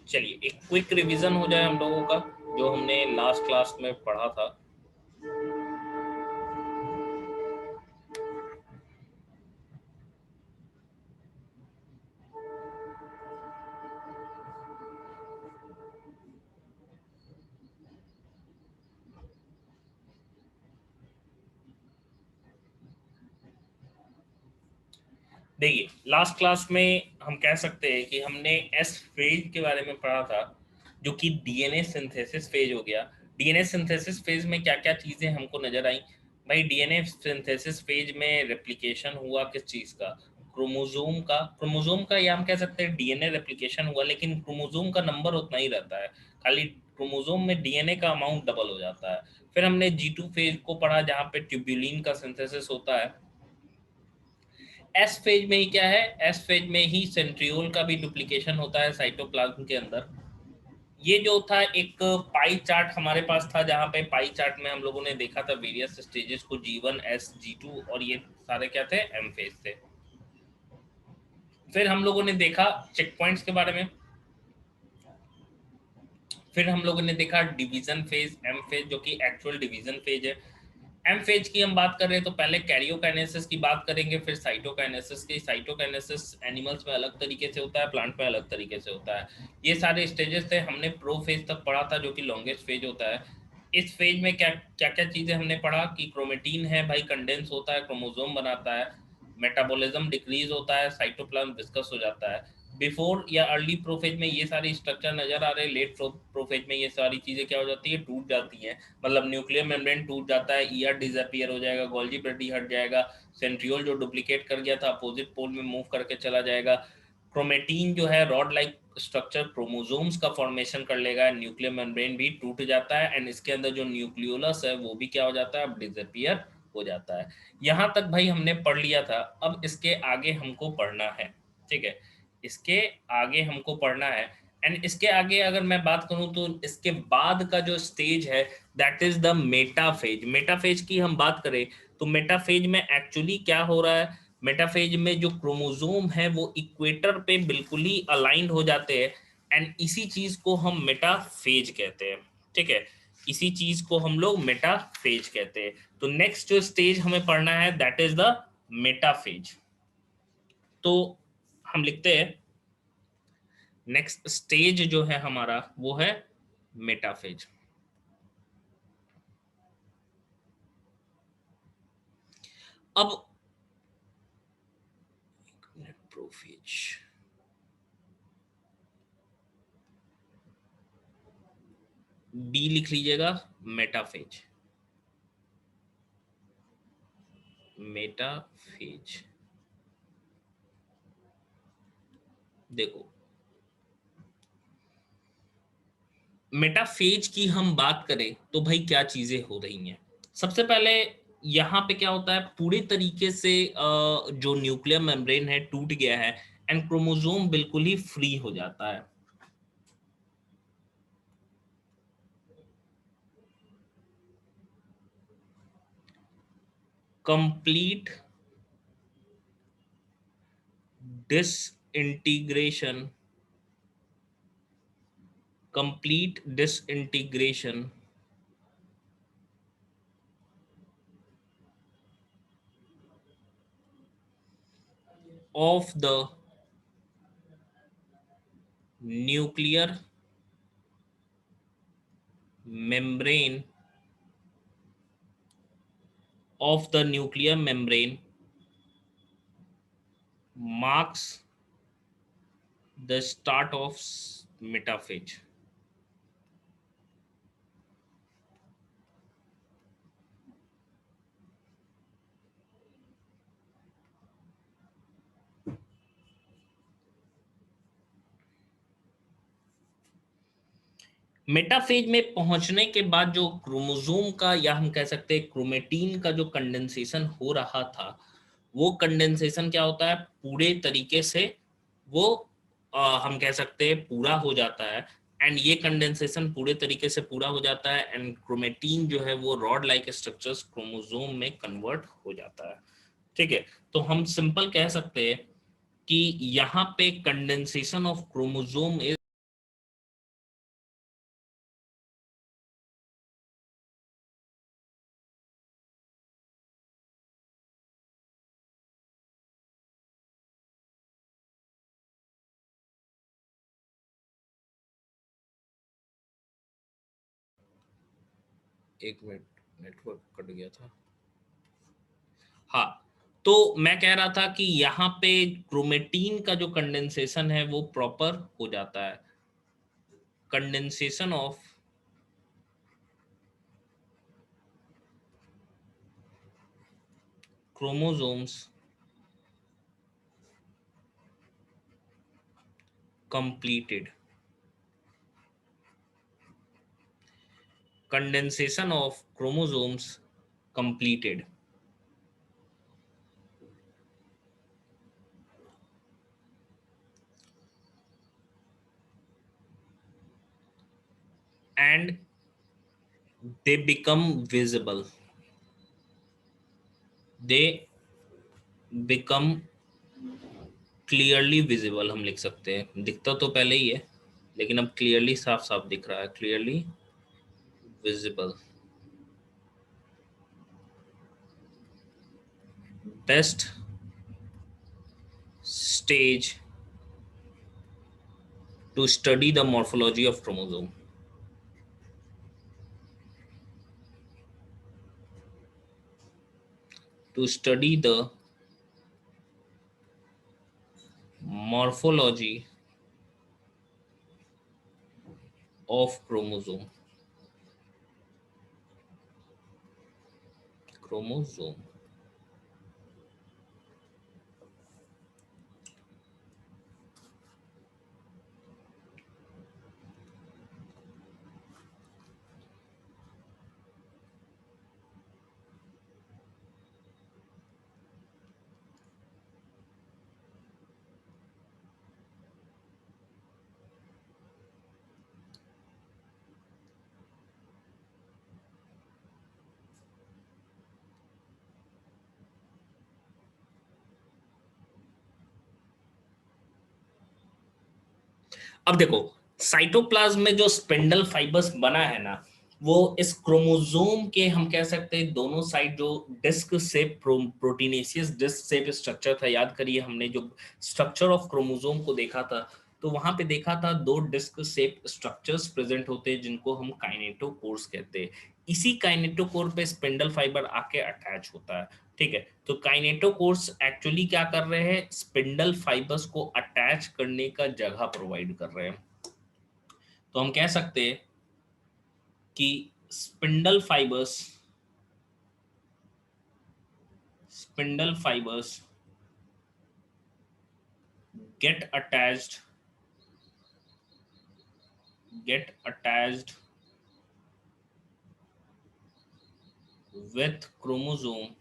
चलिए एक quick revision हो जाए हम लोगों का, जो हमने लास्ट क्लास में पढ़ा था। देखिए लास्ट क्लास में हम कह सकते हैं कि हमने एस फेज के बारे में पढ़ा था, जो कि डीएनए सिंथेसिस फेज हो गया। डीएनए सिंथेसिस फेज में क्या क्या चीजें हमको नजर आई? भाई डीएनए सिंथेसिस फेज में रेप्लिकेशन हुआ किस चीज का? क्रोमोजोम का या हम कह सकते हैं डीएनए रेप्लिकेशन हुआ, लेकिन क्रोमोजोम का नंबर उतना ही रहता है, खाली क्रोमोजोम में डीएनए का अमाउंट डबल हो जाता है। फिर हमने जी2 फेज को पढ़ा, जहाँ पे ट्यूब्यूलिन का सिंथेसिस होता है। एस फेज में ही क्या है, एस फेज में ही सेंट्रियोल का भी डुप्लीकेशन होता है साइटोप्लाज्म के अंदर। ये जो था एक पाई चार्ट हमारे पास था, जहां पे पाई चार्ट में हम लोगों ने देखा था वेरियस स्टेजेस को, जी1 एस जी2, और ये सारे क्या थे, एम फेज थे। फिर हम लोगों ने देखा चेक पॉइंट्स के बारे में। फिर हम लोगों ने देखा डिवीजन फेज, एम फेज, जो कि एक्चुअल डिवीजन फेज है। एम फेज की हम बात कर रहे हैं तो पहले कैरियोकाइनेसिस की बात करेंगे, फिर साइटोकाइनेसिस की। साइटोकाइनेसिस एनिमल्स में अलग तरीके से होता है, प्लांट में अलग तरीके से होता है। ये सारे स्टेजेस थे, हमने प्रो फेज तक पढ़ा था, जो कि लॉन्गेस्ट फेज होता है। इस फेज में क्या क्या क्या चीजें हमने पढ़ा कि क्रोमेटीन है भाई, कंडेंस होता है, क्रोमोसोम बनाता है, मेटाबॉलिज्म डिक्रीज होता है, साइटोप्लाज्म डिस्कस हो जाता है। बिफोर या अर्ली प्रोफेज में ये सारी स्ट्रक्चर नजर आ रहे हैं, लेट प्रोफेज में ये सारी चीजें क्या हो जाती है, टूट जाती हैं। मतलब न्यूक्लियर मेम्ब्रेन टूट जाता है, ईआर डिसअपीयर हो जाएगा, गोल्जी ब्रेडी हट जाएगा, सेंट्रियोल जो डुप्लीकेट कर गया था अपोजिट पोल में मूव करके चला जाएगा। क्रोमेटीन जो है रॉड लाइक स्ट्रक्चर क्रोमोसोम्स का फॉर्मेशन कर लेगा, न्यूक्लियर मेम्ब्रेन भी टूट जाता है, एंड इसके अंदर जो न्यूक्लियोलस है वो भी क्या हो जाता है, अब डिसअपीयर हो जाता है। यहां तक भाई हमने पढ़ लिया था। अब इसके आगे हमको पढ़ना है, ठीक है, इसके आगे हमको पढ़ना है। एंड इसके आगे अगर मैं बात करूं तो इसके बाद का जो स्टेज है that is the metaphase. Metaphase की हम बात करें तो मेटाफेज में एक्चुअली क्या हो रहा है, मेटाफेज में जो क्रोमोसोम है वो इक्वेटर पे बिल्कुल ही अलाइंड हो जाते हैं, एंड इसी चीज को हम मेटाफेज कहते हैं, ठीक है, इसी चीज को हम लोग मेटाफेज कहते हैं। तो नेक्स्ट जो स्टेज हमें पढ़ना है दैट इज द मेटाफेज। तो हम लिखते हैं नेक्स्ट स्टेज जो है हमारा वो है मेटाफेज। अब प्रोफेज, बी लिख लीजिएगा, मेटाफेज, मेटाफेज। देखो मेटाफेज की हम बात करें तो भाई क्या चीजें हो रही हैं। सबसे पहले यहाँ पे क्या होता है, पूरे तरीके से जो न्यूक्लियर मेम्ब्रेन है टूट गया है, एंड क्रोमोसोम बिल्कुल ही फ्री हो जाता है। Complete disintegration, complete disintegration of the nuclear membrane, of the nuclear membrane marks the start of metaphage. Metaphase में पहुंचने के बाद जो क्रोमोसोम का या हम कह सकते हैं क्रोमेटीन का जो कंडेंसेशन हो रहा था, वो कंडेंसेशन क्या होता है, पूरे तरीके से वो हम कह सकते हैं पूरा हो जाता है। एंड ये कंडेंसेशन पूरे तरीके से पूरा हो जाता है, एंड क्रोमेटीन जो है वो रॉड लाइक स्ट्रक्चर्स क्रोमोसोम में कन्वर्ट हो जाता है, ठीक है। तो हम सिंपल कह सकते हैं कि यहाँ पे कंडेंसेशन ऑफ क्रोमोसोम एक मिनट, नेटवर्क कट गया था। हाँ, तो मैं कह रहा था कि यहाँ पे क्रोमेटीन का जो कंडेंसेशन है वो प्रॉपर हो जाता है। Condensation of chromosomes completed. Condensation of chromosomes completed. And they become visible. They become clearly visible, हम लिख सकते हैं। दिखता तो पहले ही है, लेकिन अब क्लियरली साफ साफ दिख रहा है। Clearly visible. Best stage to study the morphology of chromosome. To study the morphology of chromosome. Chromosome. अब देखो, साइटोप्लाज्म में जो स्पिंडल फाइबर्स बना है ना, वो इस क्रोमोसोम के हम कह सकते हैं दोनों साइड जो disc shape proteinaceous disc shape structure था। याद करिए हमने जो स्ट्रक्चर ऑफ क्रोमोसोम को देखा था, तो वहां पे देखा था दो डिस्क शेप स्ट्रक्चर्स प्रेजेंट होते हैं जिनको हम काइनेटोकोर्स कहते हैं। इसी काइनेटोकोर पे स्पिंडल फाइबर आके अटैच होता है। ठीक है, तो काइनेटोकोर्स एक्चुअली क्या कर रहे हैं, स्पिंडल फाइबर्स को अटैच करने का जगह प्रोवाइड कर रहे हैं। तो हम कह सकते हैं कि spindle fibres spindle fibres get attached get attached with chromosomes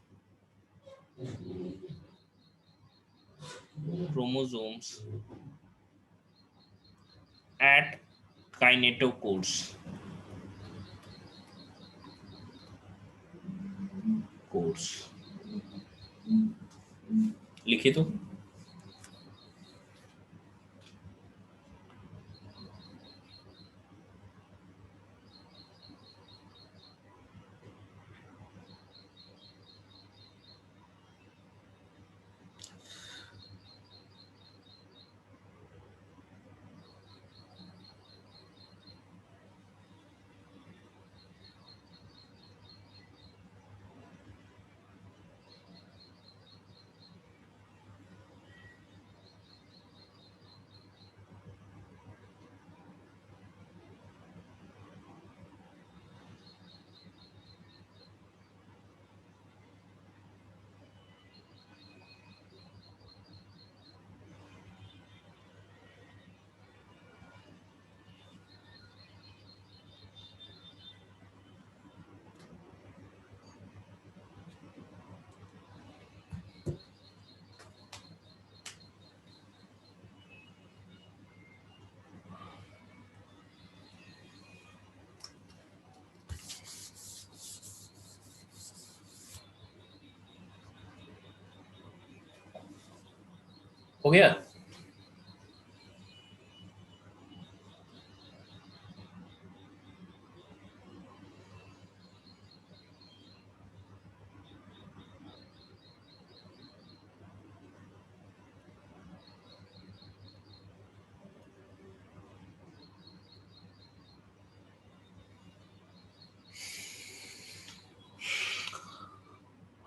at kinetochores course। लिखे तो हो गया।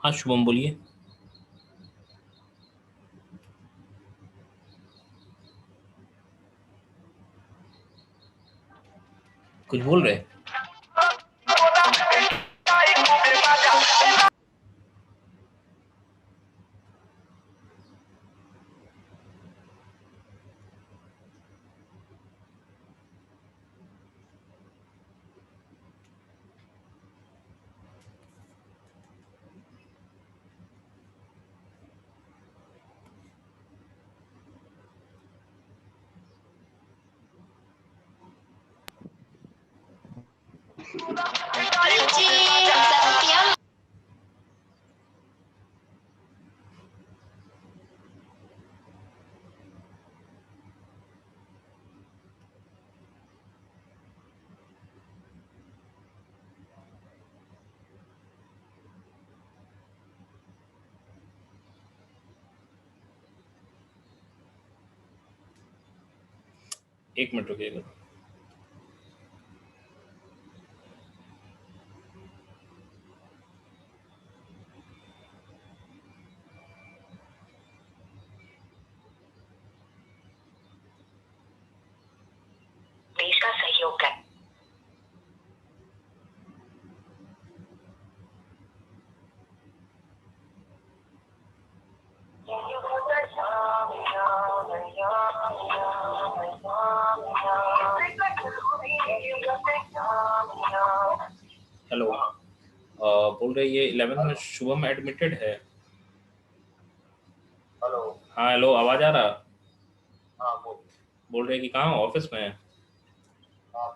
हाँ शुभम बोलिए। कुछ बोल रहे? एक मिनट रुकिएगा। देश का सहयोग है। हेलो, बोल रहे ये 11th में शुभम एडमिटेड है। हेलो। हाँ हेलो, आवाज आ रहा? हाँ बोल रहे कि कहाँ ऑफिस में है? हाँ।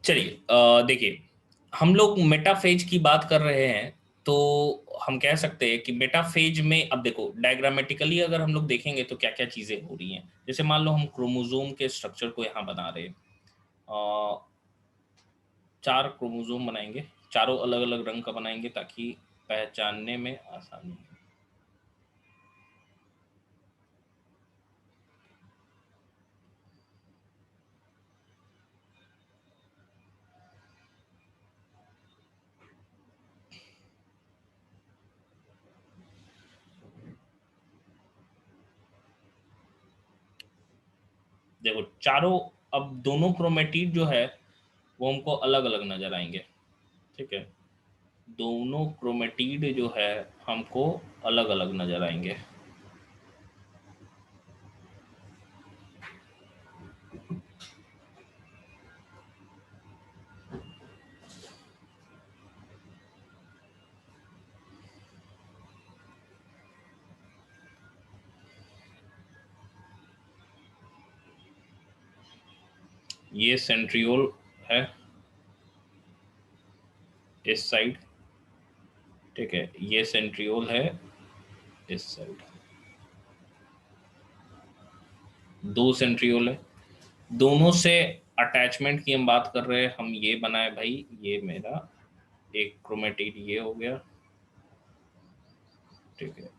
चलिए, देखिए, हम लोग मेटाफेज की बात कर रहे हैं। तो हम कह सकते हैं कि मेटाफेज में, अब देखो डायग्रामेटिकली अगर हम लोग देखेंगे तो क्या क्या चीजें हो रही हैं। जैसे मान लो हम क्रोमोसोम के स्ट्रक्चर को यहाँ बना रहे हैं। 4 क्रोमोसोम बनाएंगे, चारों अलग अलग रंग का बनाएंगे ताकि पहचानने में आसानी हो। देखो चारों, अब दोनों क्रोमेटिड जो है वो हमको अलग अलग नजर आएंगे। ठीक है, दोनों क्रोमेटिड जो है हमको अलग अलग नजर आएंगे। ये सेंट्रियोल है इस साइड। ठीक है, ये सेंट्रियोल है इस साइड। 2 सेंट्रियोल है। दोनों से अटैचमेंट की हम बात कर रहे हैं। हम ये बनाए भाई, ये मेरा एक क्रोमेटिड ये हो गया। ठीक है,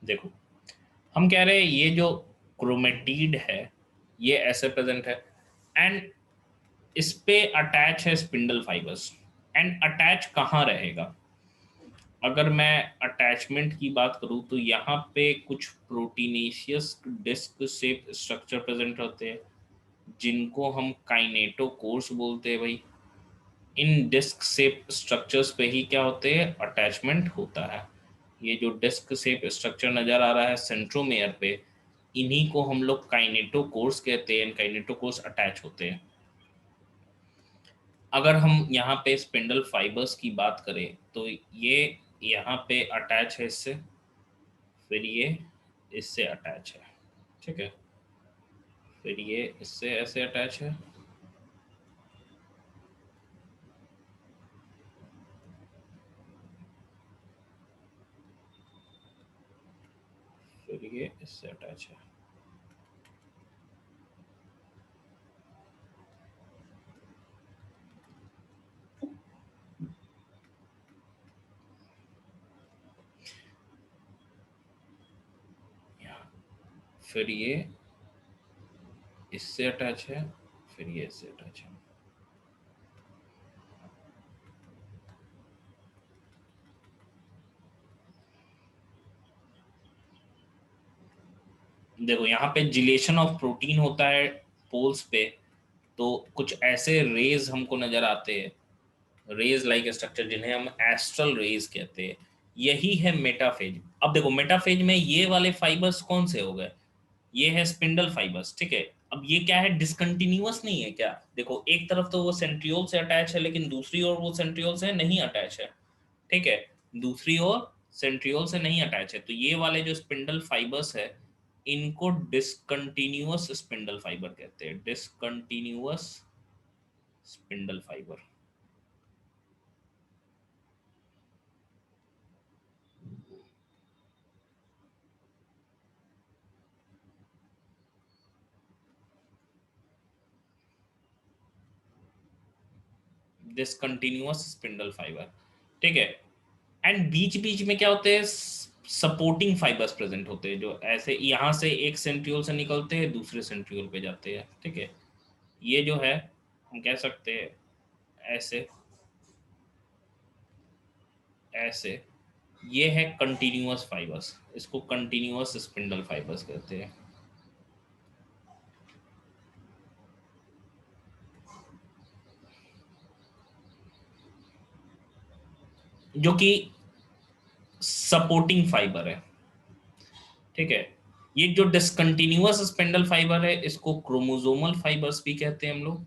देखो हम कह रहे हैं ये जो क्रोमेटिड है ये ऐसे प्रेजेंट है, एंड इस पे अटैच है स्पिंडल फाइबर्स। एंड अटैच कहाँ रहेगा? अगर मैं अटैचमेंट की बात करूँ तो यहाँ पे कुछ proteinaceous disc shape structure present होते हैं जिनको हम काइनेटोकोर्स बोलते हैं भाई। इन डिस्क शेप स्ट्रक्चर्स पे ही क्या होते हैं? अटैचमेंट होता है। ये जो डिस्क शेप स्ट्रक्चर नजर आ रहा है सेंट्रोमेयर पे, इन्हीं को हम लोग काइनेटोकोर्स कहते हैं। काइनेटोकोर्स अटैच होते हैं। अगर हम यहाँ पे स्पिंडल फाइबर्स की बात करें तो ये यहाँ पे अटैच है इससे, फिर ये इससे अटैच है, ठीक है, फिर ये इससे ऐसे अटैच है, फिर ये इससे अटैच है। फिर ये इससे अटैच है, फिर ये इससे अटैच है। देखो यहाँ पे जिलेशन ऑफ प्रोटीन होता है पोल्स पे, तो कुछ ऐसे रेज हमको नजर आते हैं, रेज लाइक स्ट्रक्चर जिन्हें हम एस्ट्रल रेज कहते हैं। यही है मेटाफेज। अब देखो मेटाफेज में ये वाले फाइबर्स कौन से हो गए? ये है स्पिंडल फाइबर्स, ठीक है। अब ये क्या है? डिसकंटिन्यूअस नहीं है क्या? देखो एक तरफ तो वो सेंट्रियोल से अटैच है, लेकिन दूसरी ओर वो सेंट्रियोल से नहीं अटैच है, ठीक है। दूसरी ओर सेंट्रियोल से नहीं अटैच है, तो ये वाले जो स्पिंडल फाइबर्स है इनको डिसकंटिन्यूअस स्पिंडल फाइबर कहते हैं। Discontinuous spindle fibre. Discontinuous spindle fibre, ठीक है। एंड बीच बीच में क्या होते हैं? सपोर्टिंग फाइबर्स प्रेजेंट होते हैं, जो ऐसे यहाँ से एक सेंट्रियोल से निकलते हैं दूसरे सेंट्रियोल पे जाते हैं, ठीक है। ये जो है हम कह सकते हैं ऐसे, ऐसे। ये है कंटिन्यूअस फाइबर्स, इसको कंटिन्यूअस स्पिंडल फाइबर्स कहते हैं। जो कि सपोर्टिंग फाइबर है, ठीक है। ये जो डिसकंटिन्यूअस स्पिंडल फाइबर है इसको क्रोमोसोमल फाइबर्स भी कहते हैं हम लोग,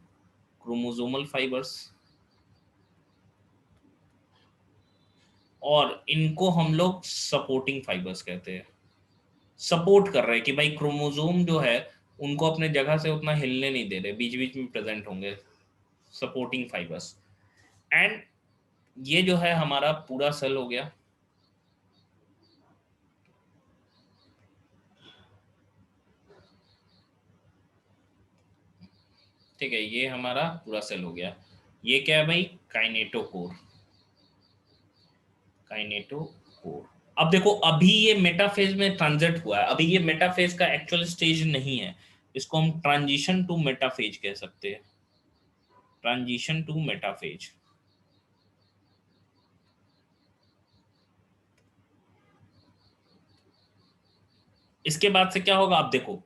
क्रोमोसोमल फाइबर्स। और इनको हम लोग सपोर्टिंग फाइबर्स कहते हैं। सपोर्ट कर रहे हैं कि भाई क्रोमोसोम जो है उनको अपने जगह से उतना हिलने नहीं दे रहे, बीच बीच में प्रेजेंट होंगे, सपोर्टिंग फाइबर्स। एंड ये जो है हमारा पूरा सेल हो गया, ठीक है। ये हमारा पूरा सेल हो गया। ये क्या है भाई? Kinetochore, kinetochore. अब देखो अभी ये मेटाफेज में ट्रांजिट हुआ है, अभी ये मेटाफेज का एक्चुअल स्टेज नहीं है, इसको हम ट्रांजिशन टू मेटाफेज कह सकते हैं। Transition to metaphase. इसके बाद से क्या होगा? आप देखो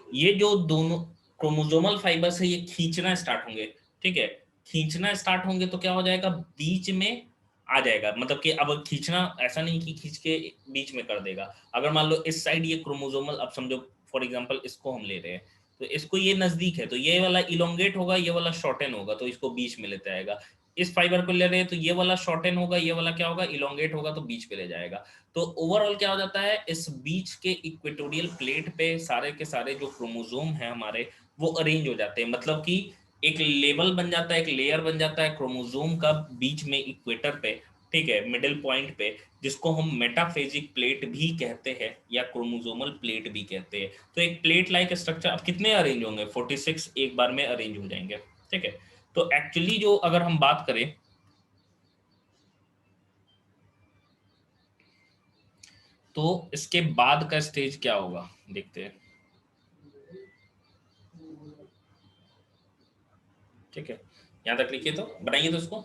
ये जो दोनों क्रोमोसोमल फाइबर्स है ये खींचना स्टार्ट होंगे, ठीक है। खींचना स्टार्ट होंगे तो क्या हो जाएगा? बीच में आ जाएगा, मतलब कि अब खींचना ऐसा नहीं कि खींच के बीच में कर देगा। अगर मान लो इस साइड ये क्रोमोसोमल, अब समझो फॉर एग्जांपल इसको हम ले रहे हैं, तो इसको ये नजदीक है तो ये वाला इलोंगेट होगा, ये वाला शॉर्टन होगा, तो इसको बीच में लेते आएगा। इस फाइबर को ले रहे हैं तो ये वाला शॉर्टन होगा, ये वाला क्या होगा? इलोंगेट होगा, तो बीच पे ले जाएगा। तो ओवरऑल क्या हो जाता है? इस बीच के इक्वेटोरियल प्लेट पे सारे के सारे जो क्रोमोसोम है हमारे वो अरेंज हो जाते हैं, मतलब कि एक लेवल बन जाता है, एक लेयर बन जाता है क्रोमोसोम का बीच में इक्वेटर पे, ठीक है, मिडिल पॉइंट पे, जिसको हम मेटाफेजिक प्लेट भी कहते हैं या क्रोमोसोमल प्लेट भी कहते हैं। तो एक प्लेट लाइक स्ट्रक्चर, अब कितने अरेंज होंगे? 46 एक बार में अरेंज हो जाएंगे, ठीक है। तो एक्चुअली जो अगर हम बात करें, तो इसके बाद का स्टेज क्या होगा देखते हैं। ठीक है, यहां तक लिखिए, तो बनाइए तो उसको।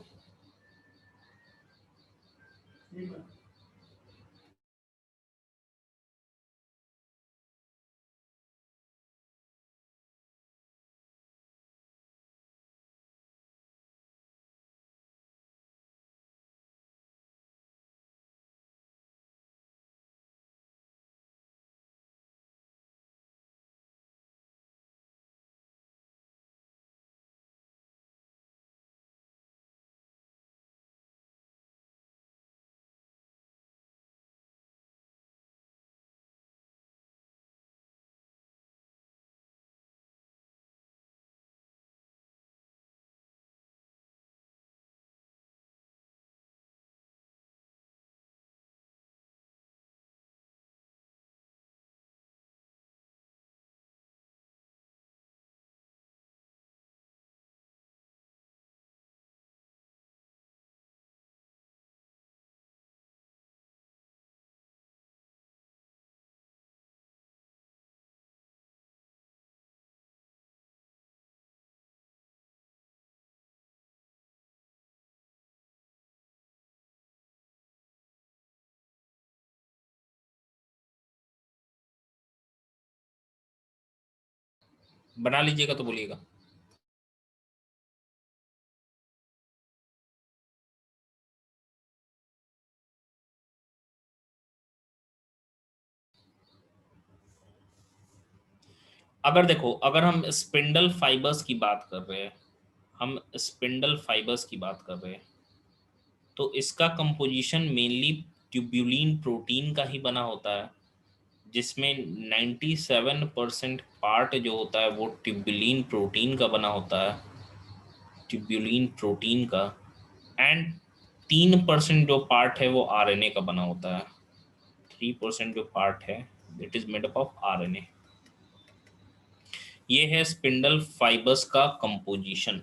बना लीजिएगा तो बोलिएगा। अगर देखो, अगर हम स्पिंडल फाइबर्स की बात कर रहे हैं, हम स्पिंडल फाइबर्स की बात कर रहे हैं, तो इसका कंपोजिशन मेनली ट्यूब्यूलिन प्रोटीन का ही बना होता है, जिसमें 97% पार्ट जो होता है वो ट्यूब्यूलिन प्रोटीन का बना होता है, ट्यूब्यूलिन प्रोटीन का। एंड 3% जो पार्ट है वो आरएनए का बना होता है। 3% जो पार्ट है it is made up of RNA. ये है स्पिंडल फाइबर्स का कंपोजिशन।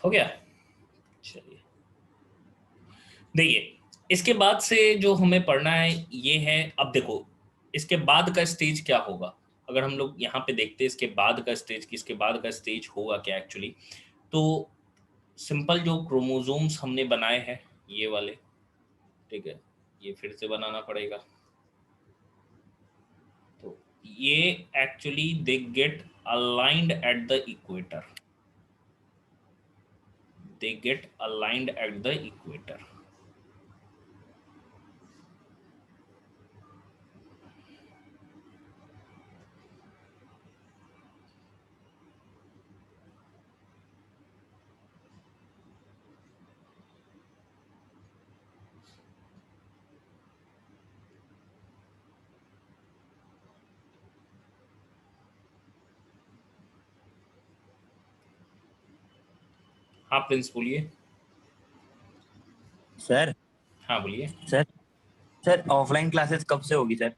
हो गया। चलिए देखिए, इसके बाद से जो हमें पढ़ना है ये है, अब देखो इसके बाद का स्टेज क्या होगा। अगर हम लोग यहाँ पे देखते हैं इसके बाद का स्टेज, कि इसके बाद का स्टेज होगा क्या एक्चुअली, तो सिंपल जो क्रोमोसोम्स हमने बनाए हैं ये वाले, ठीक है, ये फिर से बनाना पड़ेगा। तो ये actually they get aligned at the equator, they get aligned at the equator. हाँ प्रिंस बोलिए। सर। हाँ बोलिए। सर सर ऑफलाइन क्लासेस कब से होगी सर?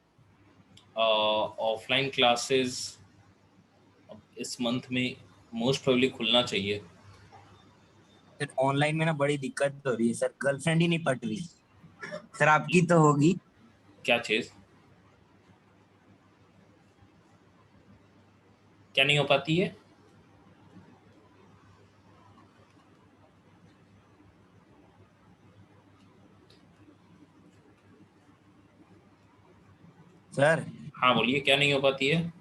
ऑफलाइन क्लासेस अब इस मंथ में मोस्ट प्रोबेबली खुलना चाहिए। सर ऑनलाइन में ना बड़ी दिक्कत हो रही है सर, गर्लफ्रेंड ही नहीं पट रही। सर आपकी तो होगी। क्या चीज, क्या नहीं हो पाती है? सर हाँ बोलिए, क्या नहीं हो पाती है?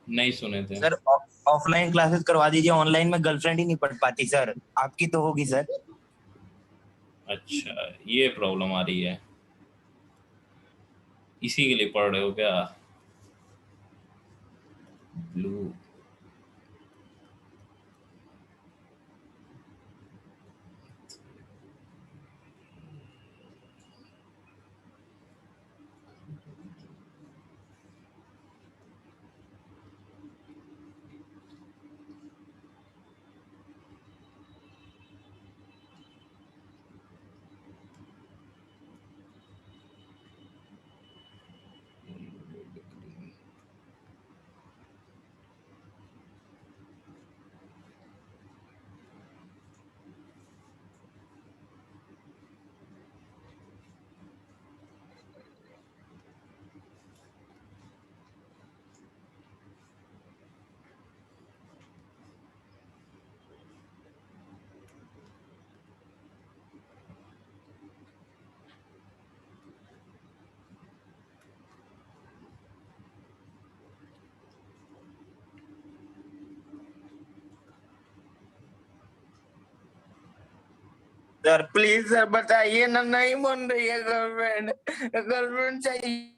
नहीं सुने थे। सर ऑफलाइन क्लासेस करवा दीजिए, ऑनलाइन में गर्लफ्रेंड ही नहीं पढ़ पाती सर। आपकी तो होगी सर। अच्छा, ये प्रॉब्लम आ रही है, इसी के लिए पढ़ रहे हो क्या? ब्लू, सर प्लीज सर बताइए ना, नहीं बन रही है गर्लफ्रेंड, गर्लफ्रेंड चाहिए।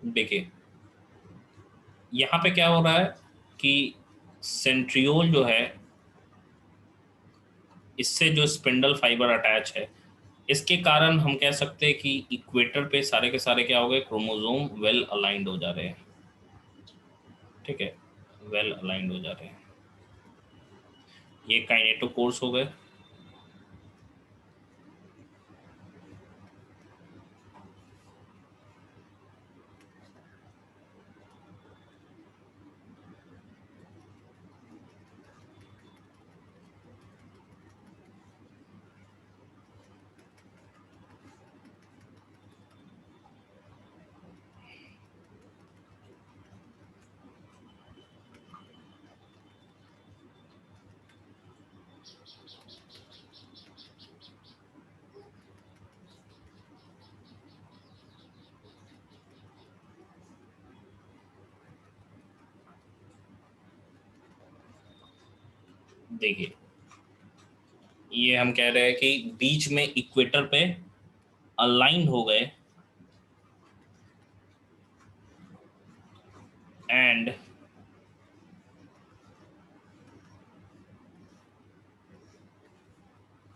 देखिए यहाँ पे क्या हो रहा है कि सेंट्रियोल जो है, इससे जो स्पिंडल फाइबर अटैच है, इसके कारण हम कह सकते हैं कि इक्वेटर पे सारे के सारे क्या हो गए, क्रोमोसोम वेल अलाइंड हो जा रहे हैं। ठीक है, वेल अलाइंड हो जा रहे हैं। ये काइनेटोकोर्स हो गए। देखिए, ये हम कह रहे हैं कि बीच में इक्वेटर पे अलाइन हो गए एंड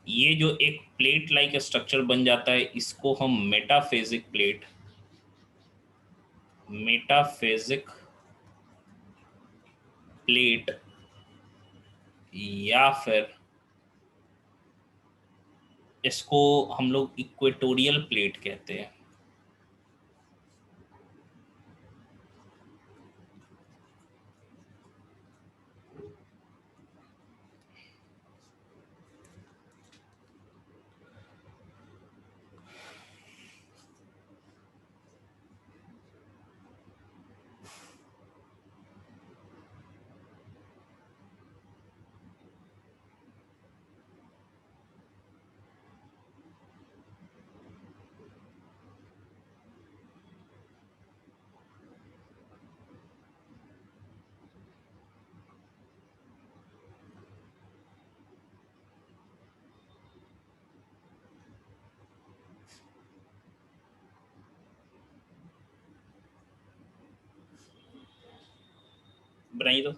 ये जो एक प्लेट लाइक स्ट्रक्चर बन जाता है, इसको हम मेटाफेजिक प्लेट या फिर इसको हम लोग इक्वेटोरियल प्लेट कहते हैं। बनाइए तो।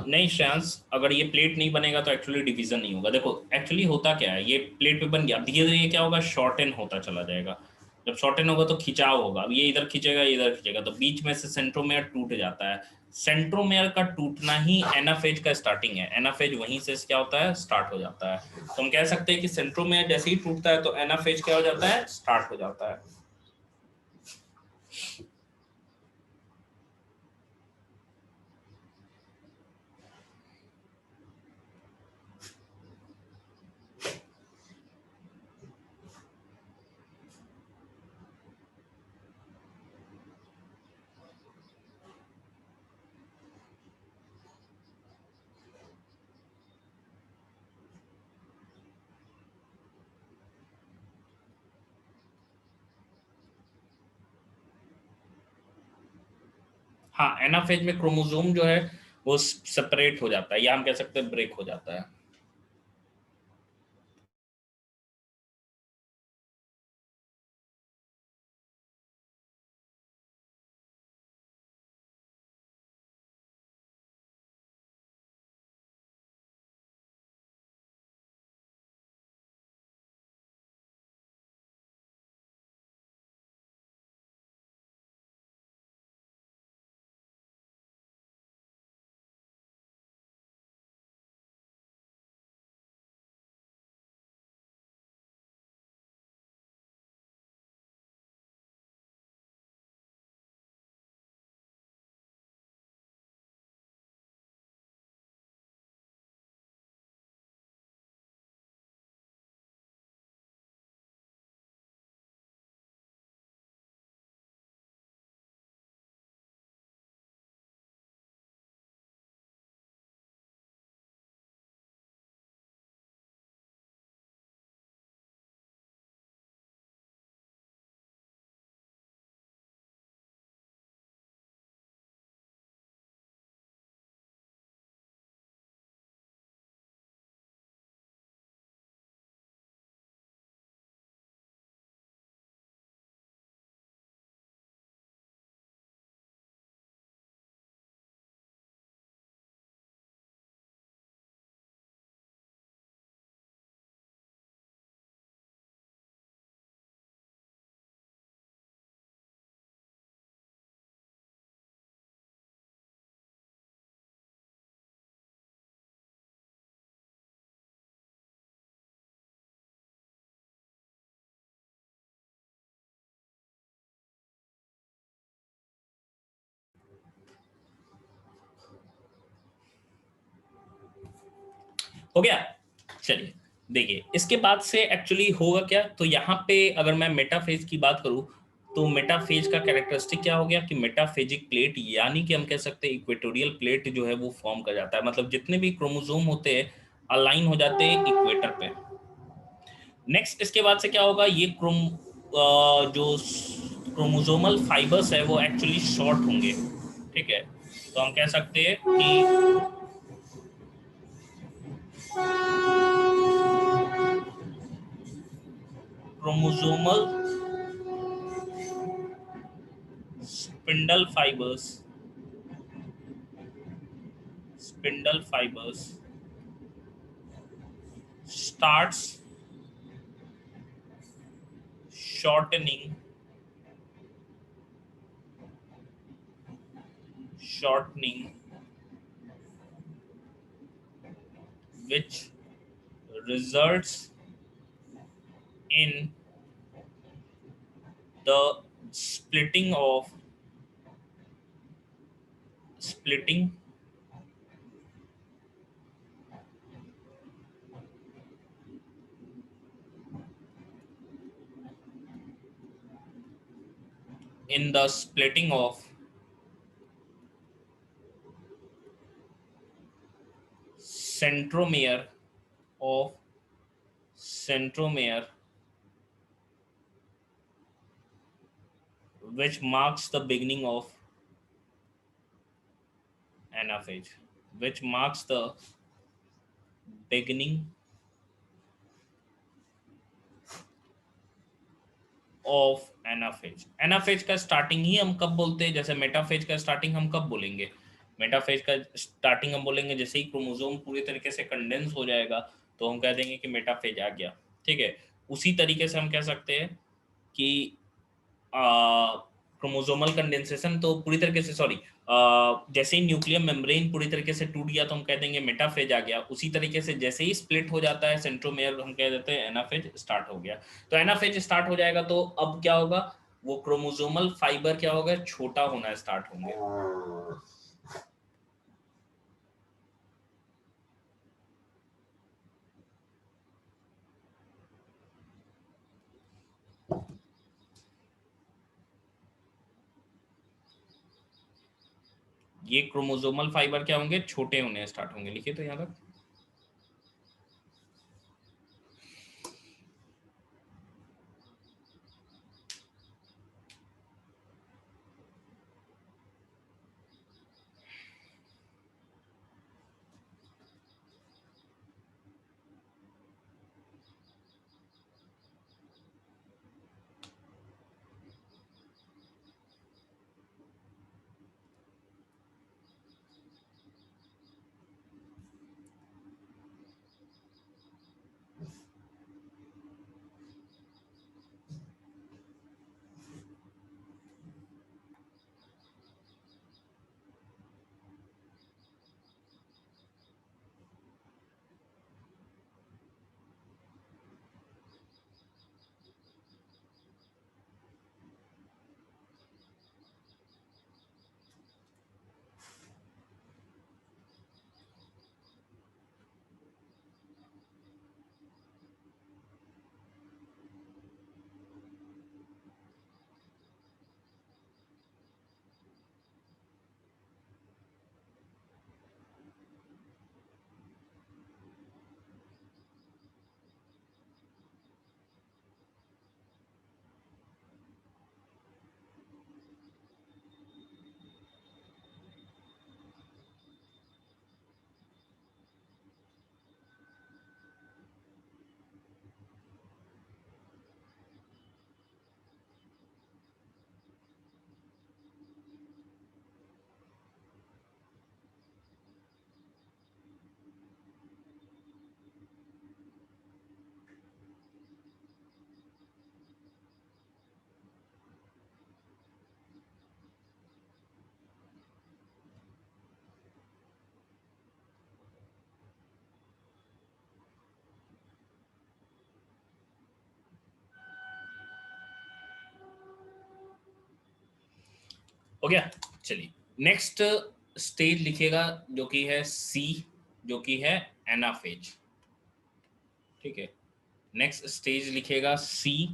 नहीं श्रेयांश, अगर ये प्लेट नहीं बनेगा तो एक्चुअली डिवीजन नहीं होगा। देखो एक्चुअली होता क्या है, ये प्लेट पे बन गया, धीरे धीरे ये क्या होगा, शॉर्टन होता चला जाएगा। जब शॉर्टन होगा तो खिंचाव होगा, अब ये इधर खींचेगा, ये इधर खींचेगा, तो बीच में से सेंट्रोमेयर टूट जाता है। सेंट्रोमेयर का टूटना ही एनाफेज का स्टार्टिंग है। एनाफेज वहीं से क्या होता है, स्टार्ट हो जाता है। तो हम कह सकते हैं कि सेंट्रोमेयर जैसे ही टूटता है तो एनाफेज क्या हो जाता है, स्टार्ट हो जाता है। हाँ, एनाफेज में क्रोमोसोम जो है वो सेपरेट हो जाता है, या हम कह सकते हैं ब्रेक हो जाता है। हो गया। चलिए देखिए इसके बाद से एक्चुअली होगा क्या, तो यहाँ पे अगर मैं मेटाफेज की बात करूँ तो मेटाफेज का कैरेक्टरिस्टिक क्या हो गया कि मेटाफेजिक प्लेट, यानी कि हम कह सकते हैं इक्वेटोरियल प्लेट जो है वो फॉर्म कर जाता है, मतलब जितने भी क्रोमोसोम होते हैं अलाइन हो जाते हैं इक्वेटर पे। नेक्स्ट इसके बाद से क्या होगा, ये जो क्रोमोसोमल फाइबर्स है वो एक्चुअली शॉर्ट होंगे, ठीक है। तो हम कह सकते हैं कि chromosomal spindle fibers spindle fibers starts shortening which results in the splitting of splitting in the splitting of centromere of centromere, which marks the beginning of anaphase, which marks the beginning of anaphase. Anaphase का starting ही हम कब बोलते हैं, जैसे metaphase का starting हम कब बोलेंगे, मेटाफेज का स्टार्टिंग हम बोलेंगे जैसे ही क्रोमोसोम पूरी तरीके से कंडेंस हो जाएगा तो हम कह देंगे कि मेटाफेज आ गया, ठीक है। उसी तरीके से हम कह सकते हैं कि क्रोमोसोमल कंडेंसेशन तो पूरी तरीके से सॉरी जैसे ही न्यूक्लियर मेम्ब्रेन पूरी तरीके से टूट गया तो हम कह देंगे मेटाफेज आ गया। उसी तरीके से जैसे ही स्प्लिट हो जाता है सेंट्रोमेयर हम कह देते हैं एनाफेज स्टार्ट हो गया। तो एनाफेज स्टार्ट हो जाएगा तो अब क्या होगा, वो क्रोमोसोमल फाइबर क्या होगा, छोटा होना स्टार्ट होंगे। ये क्रोमोसोमल फाइबर क्या होंगे, छोटे होने स्टार्ट होंगे। लिखिए तो यहाँ तक। हो गया। चलिए नेक्स्ट स्टेज लिखिएगा जो कि है सी, जो कि है एनाफेज। ठीक है, नेक्स्ट स्टेज लिखेगा सी,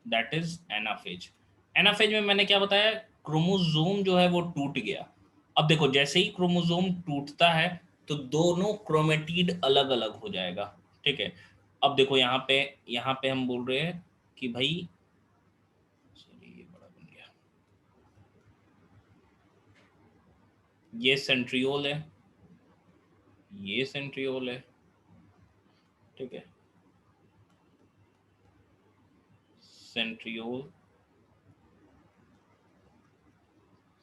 दैट इज एनाफेज। एनाफेज में मैंने क्या बताया, क्रोमोसोम जो है वो टूट गया। अब देखो जैसे ही क्रोमोसोम टूटता है तो दोनों क्रोमेटिड अलग अलग हो जाएगा। ठीक है, अब देखो यहाँ पे हम बोल रहे हैं कि भाई सॉरी ये बड़ा बन गया, ये सेंट्रियोल है, ये सेंट्रियोल है। ठीक है, सेंट्रियोल,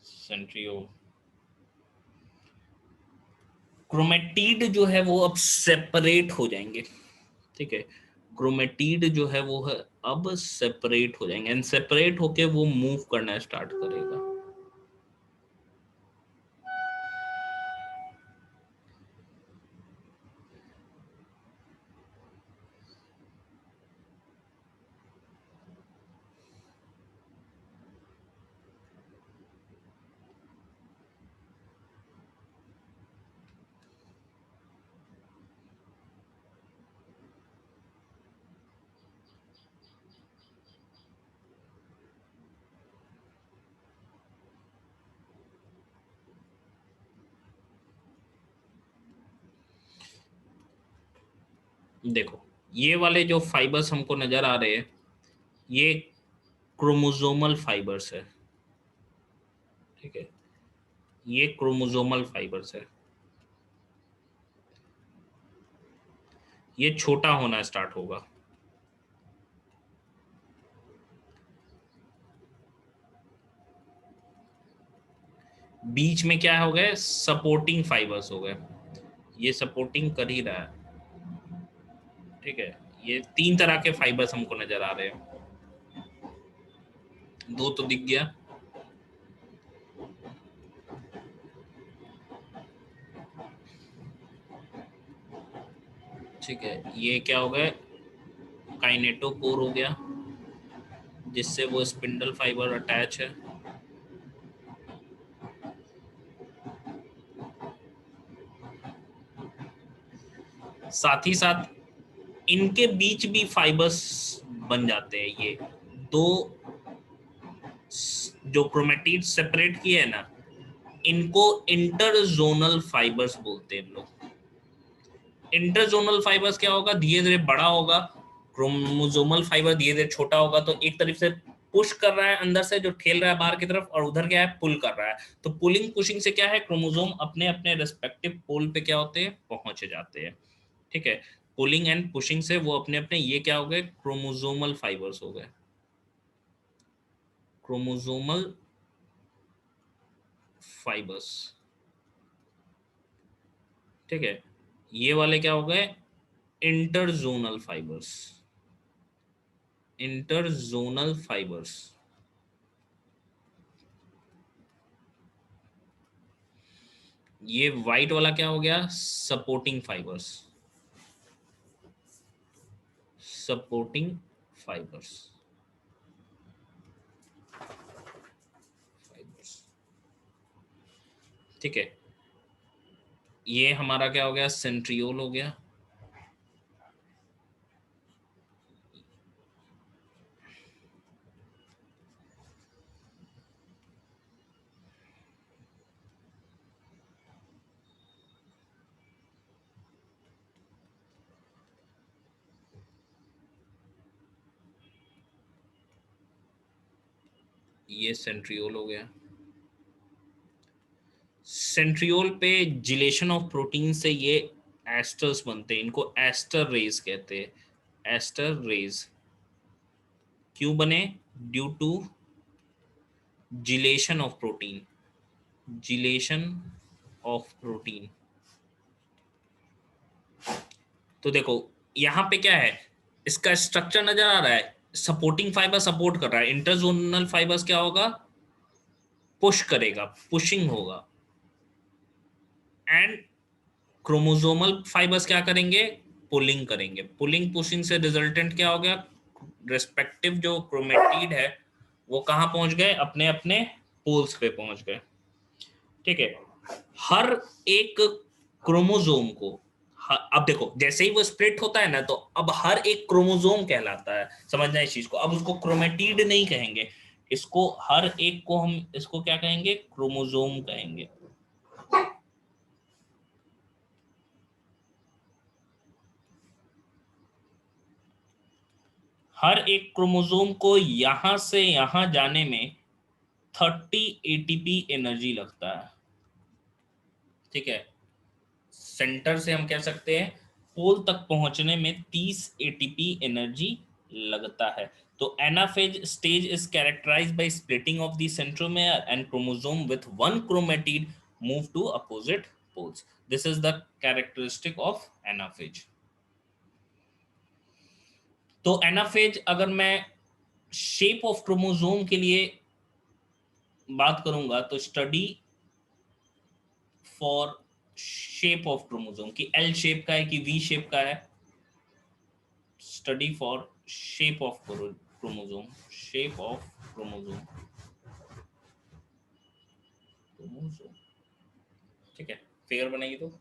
सेंट्रियोल। क्रोमेटिड जो है वो अब सेपरेट हो जाएंगे। ठीक है, क्रोमेटिड जो है वो है अब सेपरेट हो जाएंगे, एंड सेपरेट होके वो मूव करना स्टार्ट करेगा। देखो ये वाले जो फाइबर्स हमको नजर आ रहे हैं, ये क्रोमोसोमल फाइबर्स है। ठीक है, ये क्रोमोसोमल फाइबर्स है। ये छोटा होना स्टार्ट होगा। बीच में क्या हो गए, सपोर्टिंग फाइबर्स हो गए, ये सपोर्टिंग कर ही रहा है। ठीक है, ये तीन तरह के फाइबर्स हमको नजर आ रहे हैं, दो तो दिख गया। ठीक है, ये क्या हो गया, काइनेटोकोर हो गया, जिससे वो स्पिंडल फाइबर अटैच है। साथ ही साथ इनके बीच भी फाइबर्स बन जाते हैं। ये दो जो क्रोमेटिड सेपरेट किए है ना, इनको इंटरजोनल फाइबर्स बोलते हैं हम लोग। इंटरजोनल फाइबर्स क्या होगा, धीरे धीरे बड़ा होगा, क्रोमोसोमल फाइबर धीरे धीरे छोटा होगा। तो एक तरफ से पुश कर रहा है अंदर से, जो ठेल रहा है बाहर की तरफ, और उधर क्या है, पुल कर रहा है। तो पुलिंग पुशिंग से क्या है, क्रोमोसोम अपने अपने रेस्पेक्टिव पोल पे क्या होते हैं, पहुंच जाते हैं। ठीक है, पुलिंग एंड पुशिंग से वो अपने अपने, ये क्या हो गए, क्रोमोसोमल फाइबर्स हो गए, क्रोमोसोमल फाइबर्स। ठीक है, ये वाले क्या हो गए, इंटरजोनल फाइबर्स, इंटरजोनल फाइबर्स। ये व्हाइट वाला क्या हो गया, supporting fibres, supporting fibres, fibres. ठीक है, ये हमारा क्या हो गया, सेंट्रियोल हो गया। ये सेंट्रियोल हो गया। सेंट्रियोल पे जिलेशन ऑफ प्रोटीन से ये एस्टर्स बनते हैं, इनको एस्टर रेज कहते हैं, एस्टर रेज। क्यों बने, due to gelation of protein, gelation of protein. तो देखो यहाँ पे क्या है, इसका स्ट्रक्चर नजर आ रहा है, सपोर्टिंग फाइबर सपोर्ट कर रहा है, इंटरजोनल फाइबर्स क्या होगा, पुश करेगा, पुशिंग होगा, एंड क्रोमोसोमल फाइबर्स क्या करेंगे, पुलिंग करेंगे। पुलिंग पुशिंग से रिजल्टेंट क्या हो गया, रेस्पेक्टिव जो क्रोमेटिड है वो कहाँ पहुंच गए, अपने अपने पोल्स पे पहुंच गए। ठीक है, हर एक क्रोमोसोम को, अब देखो जैसे ही वो स्प्लिट होता है ना, तो अब हर एक क्रोमोसोम कहलाता है, समझना इस चीज को। अब उसको क्रोमेटिड नहीं कहेंगे, इसको हर एक को हम इसको क्या कहेंगे, क्रोमोसोम कहेंगे। हर एक क्रोमोसोम को यहां से यहां जाने में 30 एटीपी एनर्जी लगता है, ठीक है। सेंटर से हम कह सकते हैं पोल तक पहुंचने में 30 एटीपी एनर्जी लगता है। तो anaphase stage is characterized by splitting of the centromere and chromosome with one chromatid move to opposite poles. This is the characteristic of anaphase. तो एनाफेज, अगर मैं शेप ऑफ क्रोमोसोम के लिए बात करूंगा तो study for shape of chromosome की L shape का है कि वी शेप का है, study for shape of chromosome, shape of chromosome, chromosome, ठीक है। फिगर बनाइए तो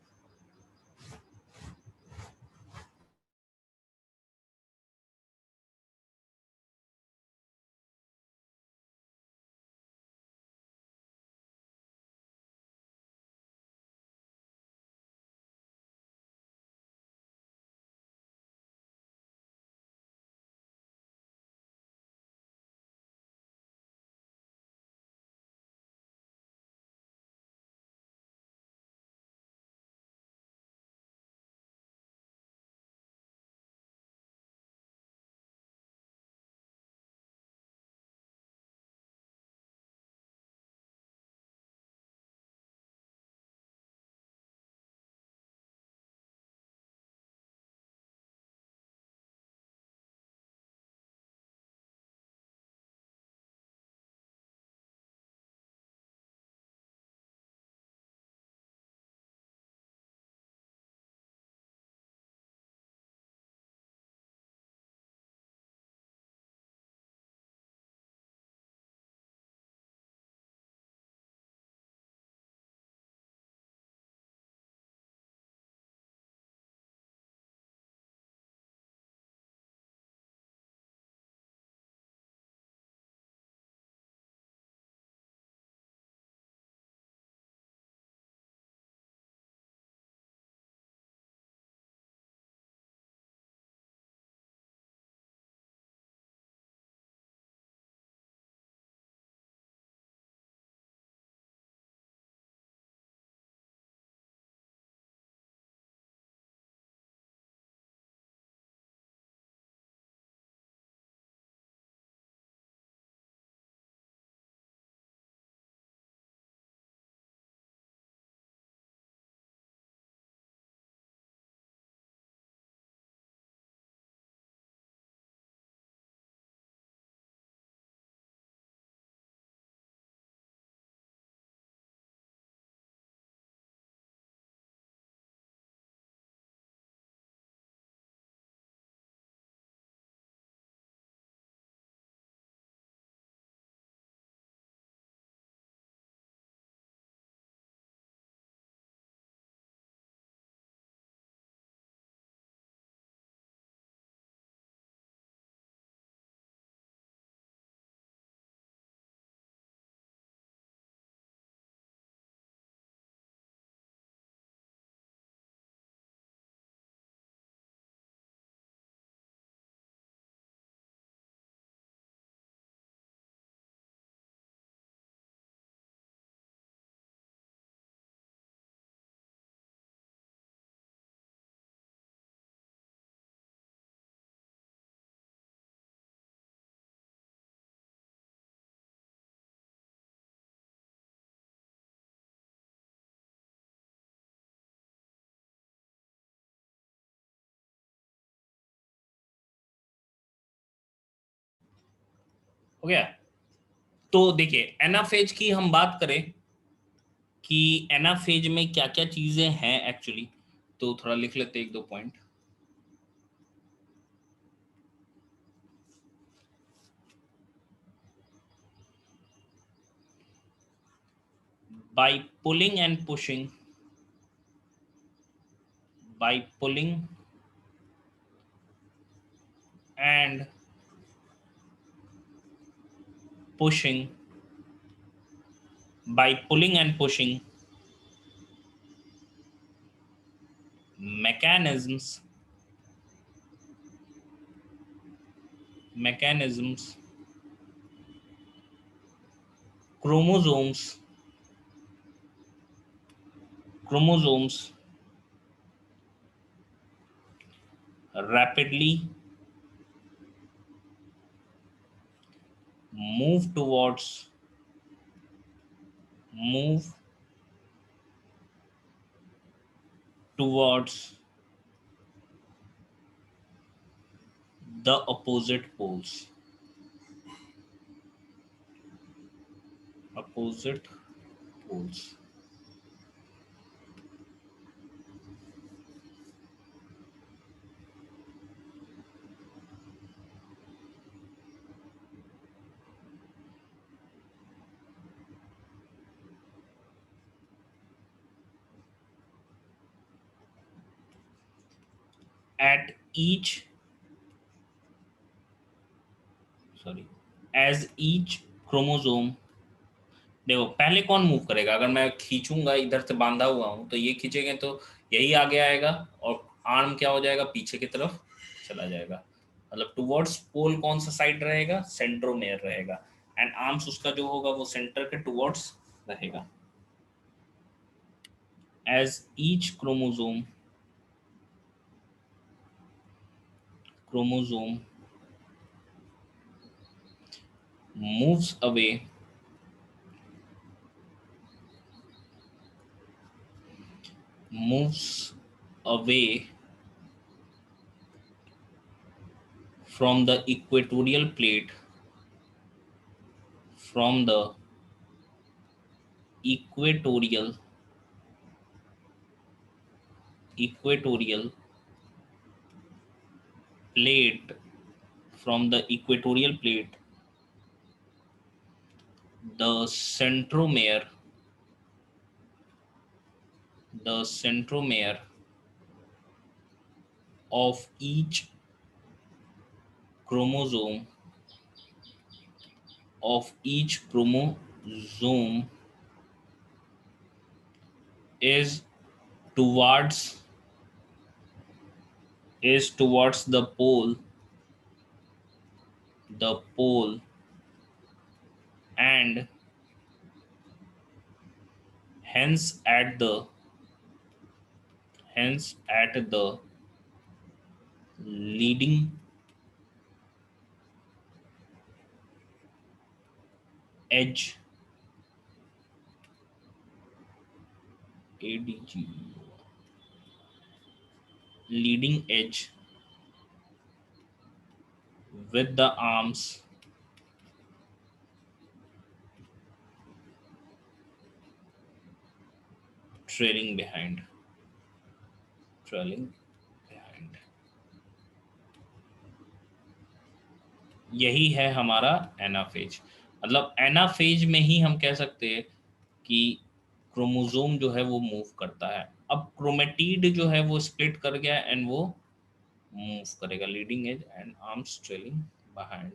हो गया। तो देखिए एनाफेज की हम बात करें कि एनाफेज में क्या क्या चीजें हैं एक्चुअली, तो थोड़ा लिख लेते हैं एक दो point. By pulling and pushing by pulling and pushing, by pulling and pushing mechanisms mechanisms chromosomes chromosomes rapidly move move towards the opposite poles. At each sorry as each chromosome, देखो पहले कौन मूव करेगा, अगर मैं खींचूंगा इधर से बांधा हुआ हूं तो ये खींचेंगे तो यही आगे आएगा और आर्म क्या हो जाएगा, पीछे की तरफ चला जाएगा। मतलब टुवर्ड्स पोल कौन सा साइड रहेगा, सेंट्रोमेयर रहेगा, एंड आर्म्स उसका जो होगा वो सेंटर के टुवर्ड्स रहेगा। As each chromosome moves away from the equatorial plate, from the equatorial plate, from the equatorial plate, the centromere of each chromosome is towards the pole, and hence at the leading edge, ADG, leading edge, with the arms trailing behind. यही है हमारा anaphase. मतलब anaphase में ही हम कह सकते हैं कि क्रोमोसोम जो है वो मूव करता है। अब क्रोमेटिड जो है वो स्प्लिट कर गया एंड वो मूव करेगा, leading edge and arms trailing behind.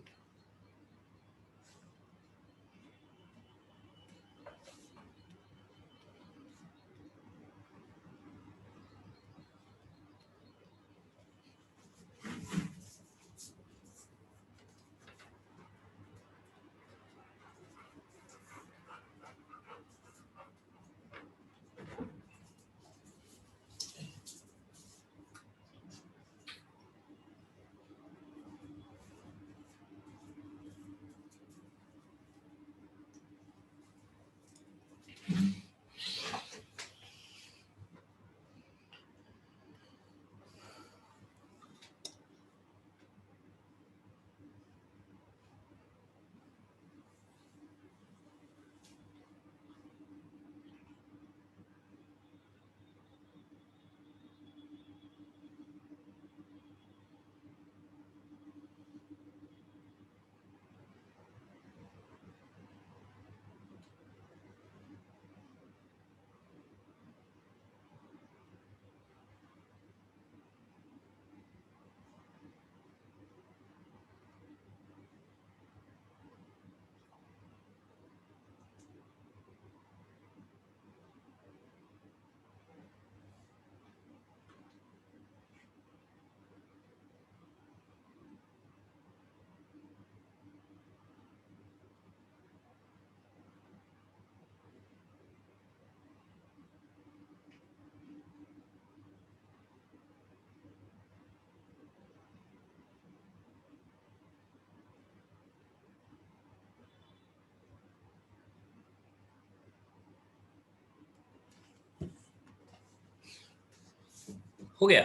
हो गया।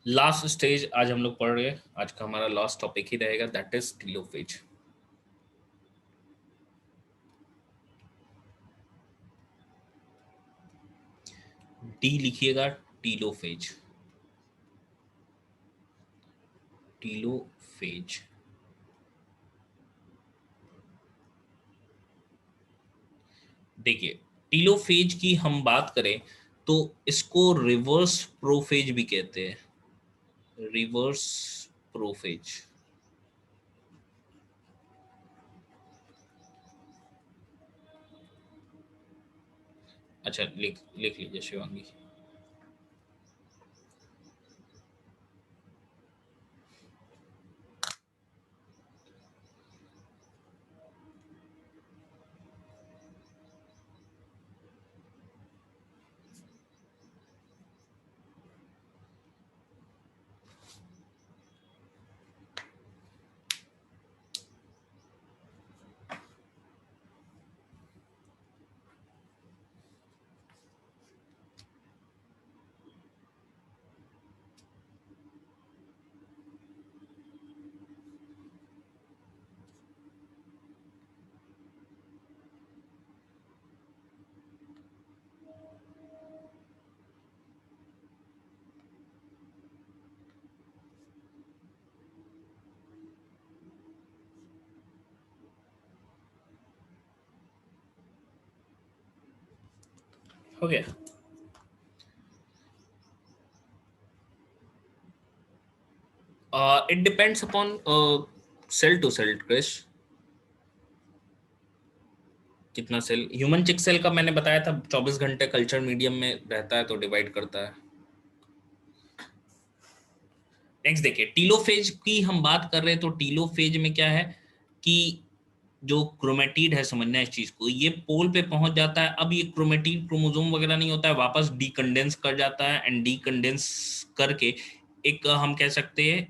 लास्ट स्टेज आज हम लोग पढ़ रहे हैं, आज का हमारा लास्ट टॉपिक ही रहेगा, दैट इज टीलोफेज। टी लिखिएगा, टीलोफेज, टीलोफेज। देखिए, टीलोफेज की हम बात करें तो इसको रिवर्स प्रोफेज भी कहते हैं, रिवर्स प्रोफेज। अच्छा, लिख लिख लीजिए शिवांगी। हो गया। It depends upon cell to cell, Krish. कितना सेल, ह्यूमन चिक सेल का मैंने बताया था 24 घंटे कल्चर मीडियम में रहता है तो डिवाइड करता है। नेक्स्ट देखिए, टीलोफेज की हम बात कर रहे हैं तो टीलोफेज में क्या है कि जो क्रोमेटिड है, समझना है इस चीज को, ये पोल पे पहुंच जाता है। अब ये क्रोमेटिड क्रोमोसोम वगैरह नहीं होता है, वापस डीकंडेंस कर जाता है, एंड डीकंडेंस करके एक हम कह सकते हैं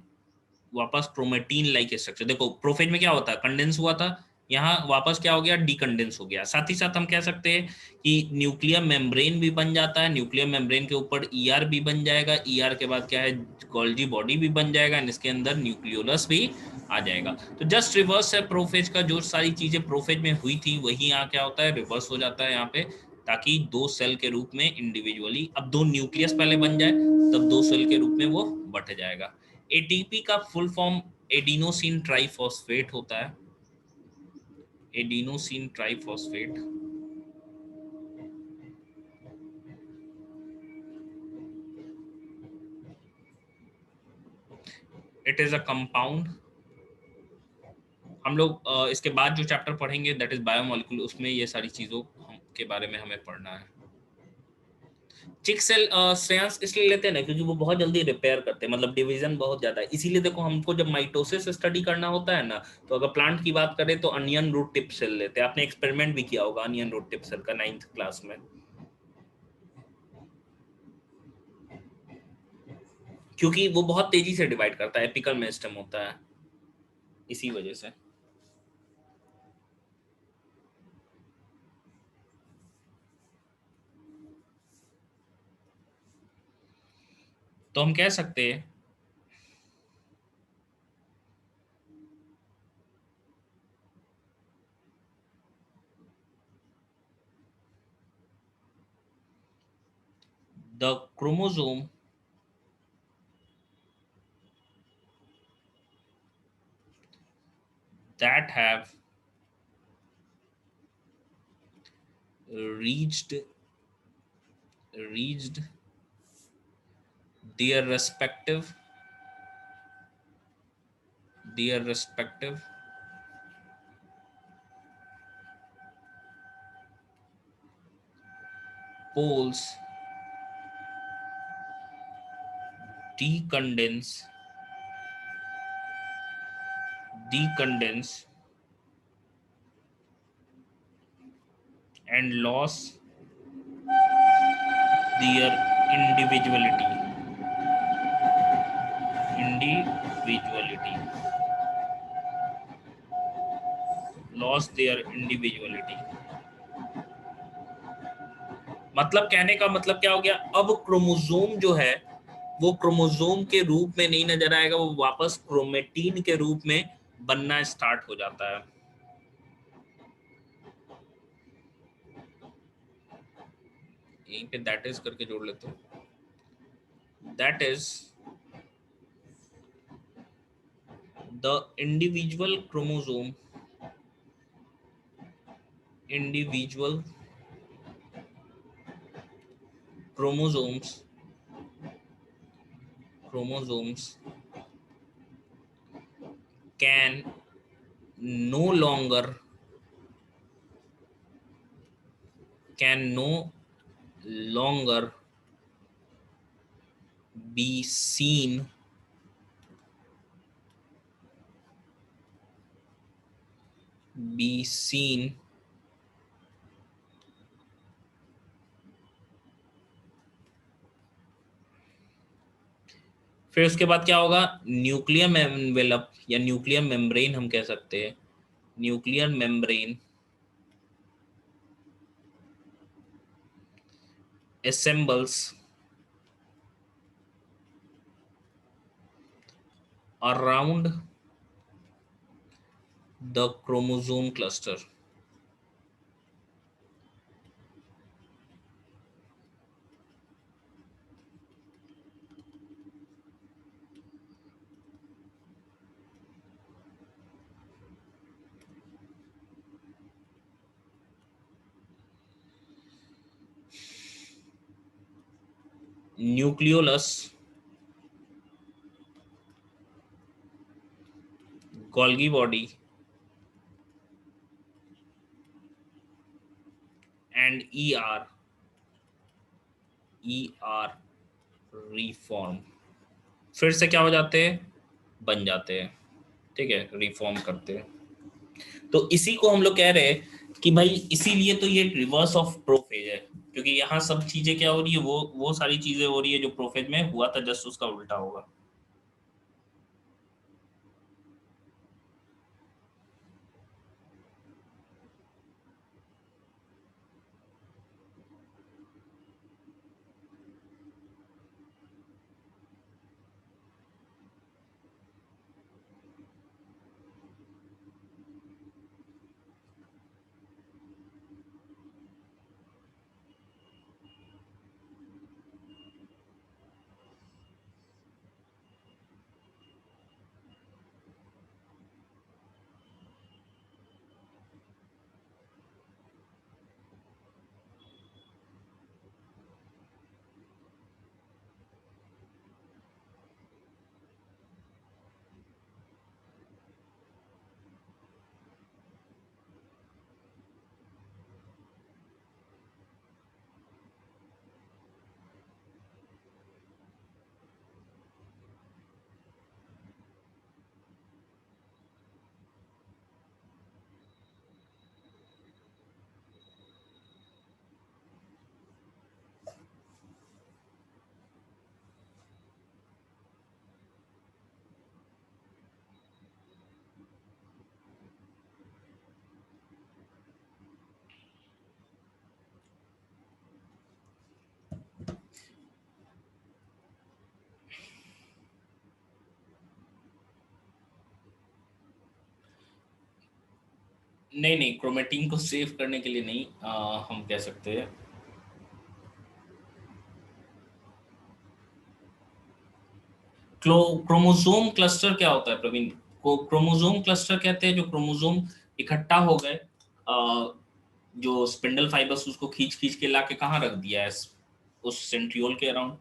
वापस क्रोमेटीन लाइक स्ट्रक्चर। देखो प्रोफेज में क्या होता है, कंडेंस हुआ था, यहाँ वापस क्या हो गया, डीकंडेंस हो गया। साथ ही साथ हम कह सकते हैं कि न्यूक्लियर मेम्ब्रेन भी बन जाता है, न्यूक्लियर मेम्ब्रेन के ऊपर ईआर भी बन जाएगा, ईआर के बाद क्या है, गोल्जी बॉडी भी बन जाएगा, एंड इसके अंदर न्यूक्लियोलस भी आ जाएगा। तो जस्ट रिवर्स है प्रोफेज का, जो सारी चीजें प्रोफेज में हुई थी वही यहाँ क्या होता है, रिवर्स हो जाता है यहाँ पे, ताकि दो सेल के रूप में इंडिविजुअली, अब दो न्यूक्लियस पहले बन जाए तब दो सेल के रूप में वो बट जाएगा। एटीपी का फुल फॉर्म एडिनोसिन ट्राइफॉस्फेट होता है, adenosine triphosphate. It is a compound. हम लोग इसके बाद जो चैप्टर पढ़ेंगे दैट इज बायोमोलिक्यूल, उसमें ये सारी चीजों के बारे में हमें पढ़ना है। चिक सेल श्रेयांश इसलिए लेते हैं ना क्योंकि वो बहुत जल्दी रिपेयर करते हैं, मतलब डिवीजन बहुत ज्यादा है, इसीलिए देखो हमको जब माइटोसिस स्टडी करना होता है ना, तो अगर प्लांट की बात करें तो अनियन रूट टिप सेल लेते हैं। आपने एक्सपेरिमेंट भी किया होगा अनियन रूट टिप सेल का 9th क्लास में, क्योंकि वो बहुत तेजी से डिवाइड करता है, एपिकल मेरिस्टेम होता है, इसी वजह से। तो हम कह सकते हैं the chromosome that have reached reached their respective their respective poles decondense decondense and lost their individuality, individuality, lost their individuality। मतलब कहने का मतलब क्या हो गया, अब क्रोमोसोम जो है वो क्रोमोसोम के रूप में नहीं नजर आएगा, वो वापस क्रोमेटीन के रूप में बनना स्टार्ट हो जाता है। यहीं पे दैट इज करके जोड़ लेते हैं, that is the individual chromosome, individual chromosomes can no longer can no longer be seen फिर उसके बाद क्या होगा, न्यूक्लियर एनवेलप या न्यूक्लियर मेम्ब्रेन हम कह सकते हैं, nuclear membrane assembles around the chromosome cluster। Nucleolus, Golgi body and ER reform, फिर से क्या हो जाते हैं, बन जाते हैं, ठीक है, रिफॉर्म करते हैं। तो इसी को हम लोग कह रहे हैं कि भाई इसीलिए तो ये रिवर्स ऑफ प्रोफेज है, क्योंकि यहाँ सब चीजें क्या हो रही है, वो सारी चीजें हो रही है जो प्रोफेज में हुआ था, जस्ट उसका उल्टा होगा। नहीं नहीं, क्रोमेटीन को सेव करने के लिए नहीं, हम कह सकते हैं क्रोमोसोम क्लस्टर क्या होता है प्रवीण, को क्रोमोसोम क्लस्टर कहते हैं, जो क्रोमोसोम इकट्ठा हो गए, जो स्पिंडल फाइबर्स उसको खींच खींच के लाके कहाँ रख दिया है, उस सेंट्रियोल के अराउंड,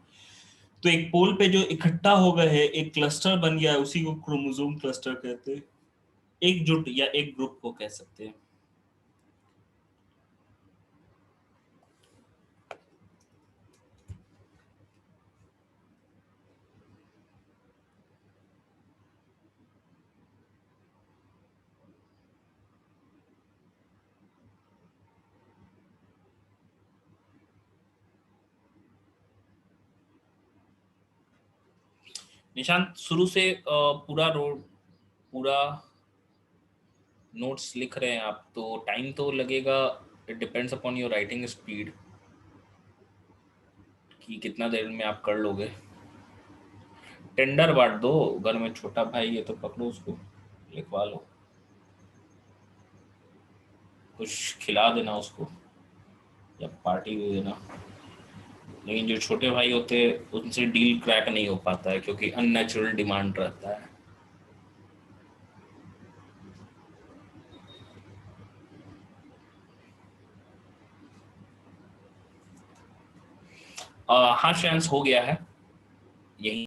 तो एक पोल पे जो इकट्ठा हो गए है, एक क्लस्टर बन गया है, उसी को क्रोमोसोम क्लस्टर कहते हैं, एकजुट या एक ग्रुप को कह सकते हैं। निशांत शुरू से पूरा नोट्स लिख रहे हैं आप, तो टाइम तो लगेगा, it depends upon your writing speed कि कितना देर में आप कर लोगे। टेंडर बांट दो, घर में छोटा भाई है तो पकड़ो उसको, लिखवा लो, कुछ खिला देना उसको या पार्टी दे देना। लेकिन जो छोटे भाई होते हैं उनसे डील क्रैक नहीं हो पाता है क्योंकि अननेचुरल डिमांड रहता है। हाँ चांस हो गया है यही।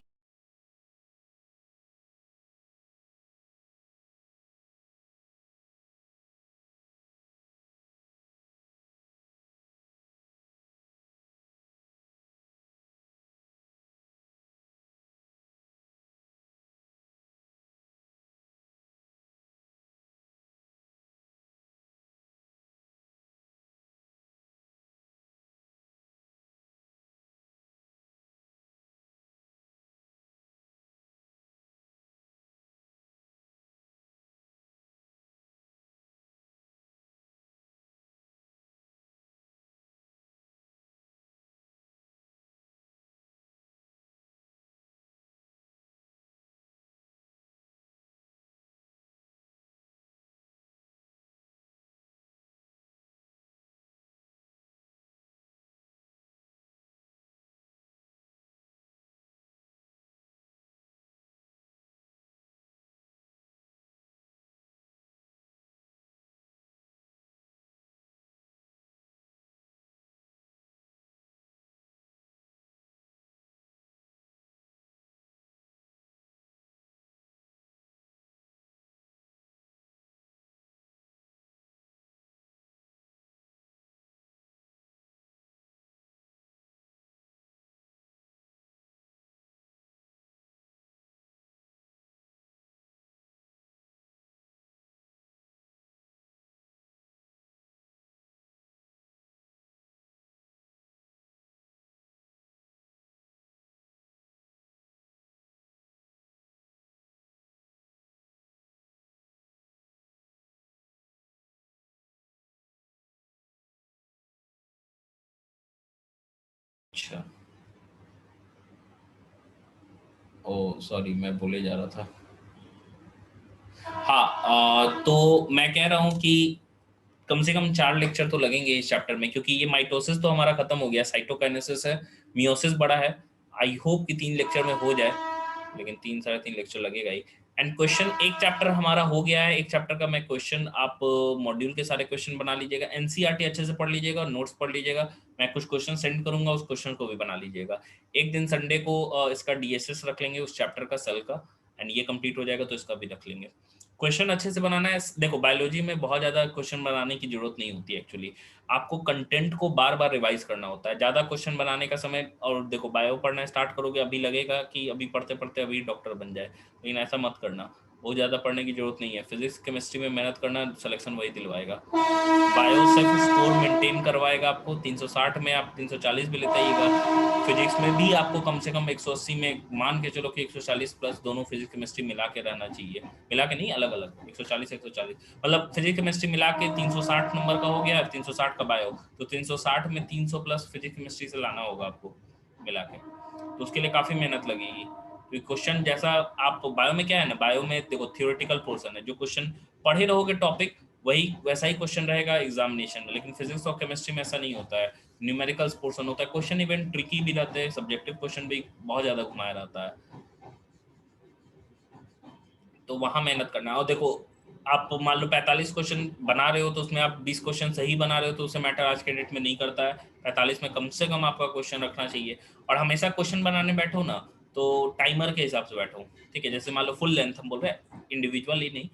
अच्छा, ओ सॉरी, मैं बोले जा रहा था। हाँ, तो मैं कह रहा हूँ कि कम से कम 4 लेक्चर तो लगेंगे इस चैप्टर में, क्योंकि ये माइटोसिस तो हमारा खत्म हो गया, साइटोकाइनेसिस है, मियोसिस बड़ा है। आई होप कि 3 लेक्चर में हो जाए, लेकिन 3 साढ़े 3 लेक्चर लगेगा ही। एंड क्वेश्चन एक चैप्टर हमारा हो गया है, एक चैप्टर का मैं क्वेश्चन, आप मॉड्यूल के सारे क्वेश्चन बना लीजिएगा, एनसीईआरटी अच्छे से पढ़ लीजिएगा, नोट्स पढ़ लीजिएगा। मैं कुछ क्वेश्चन सेंड करूंगा, उस क्वेश्चन को भी बना लीजिएगा। एक दिन संडे को इसका डीएसएस रख लेंगे उस चैप्टर का, सेल का, एंड ये कंप्लीट हो जाएगा तो इसका भी रख लेंगे। क्वेश्चन अच्छे से बनाना है। देखो, बायोलॉजी में बहुत ज्यादा क्वेश्चन बनाने की जरूरत नहीं होती है एक्चुअली, आपको कंटेंट को बार बार रिवाइज करना होता है। ज्यादा क्वेश्चन बनाने का समय, और देखो बायो पढ़ना स्टार्ट करोगे अभी लगेगा कि अभी पढ़ते पढ़ते अभी डॉक्टर बन जाए, लेकिन ऐसा मत करना, बहुत ज्यादा पढ़ने की जरूरत नहीं है। फिजिक्स केमिस्ट्री में मेहनत करना, सिलेक्शन वही दिलवाएगा। बायो सिर्फ स्कोर मेंटेन करवाएगा आपको, 360 में आप 340 भी लेते आइएगा। फिजिक्स में भी आपको कम से कम 180 में, मान के चलो कि 140 प्लस दोनों फिजिक्स केमिस्ट्री मिला के रहना चाहिए, मिला के नहीं, अलग अलग 140 140, मतलब फिजिक्स केमिस्ट्री मिला के 360 नंबर का हो गया, 360 का बायो, तो 360 में 300 प्लस फिजिक्स केमिस्ट्री से लाना होगा आपको मिला के, तो उसके लिए काफी मेहनत लगेगी। तो क्वेश्चन जैसा, आप बायो में क्या है ना, बायो में देखो थियोरेटिकल पोर्शन है, जो क्वेश्चन पढ़े रहोगे टॉपिक वही वैसा ही क्वेश्चन रहेगा एग्जामिनेशन में, लेकिन फिजिक्स और केमिस्ट्री में ऐसा नहीं होता है, न्यूमेरिकल्स पोर्शन होता है, क्वेश्चन इवन ट्रिकी भी रहते हैं, सब्जेक्टिव क्वेश्चन भी बहुत ज्यादा घुमाया रहता है, तो वहां मेहनत करना है। और देखो, आप मान लो 45 क्वेश्चन बना रहे हो तो उसमें आप 20 क्वेश्चन सही बना रहे हो तो उसे मैटर आज के डेट में नहीं करता है, 45 में कम से कम आपका क्वेश्चन रखना चाहिए। और हमेशा क्वेश्चन बनाने बैठो ना तो टाइमर के हिसाब से बैठो, ठीक है, जैसे मान लो फुल लेंथ, हम बोल रहे हैं इंडिविजुअली नहीं,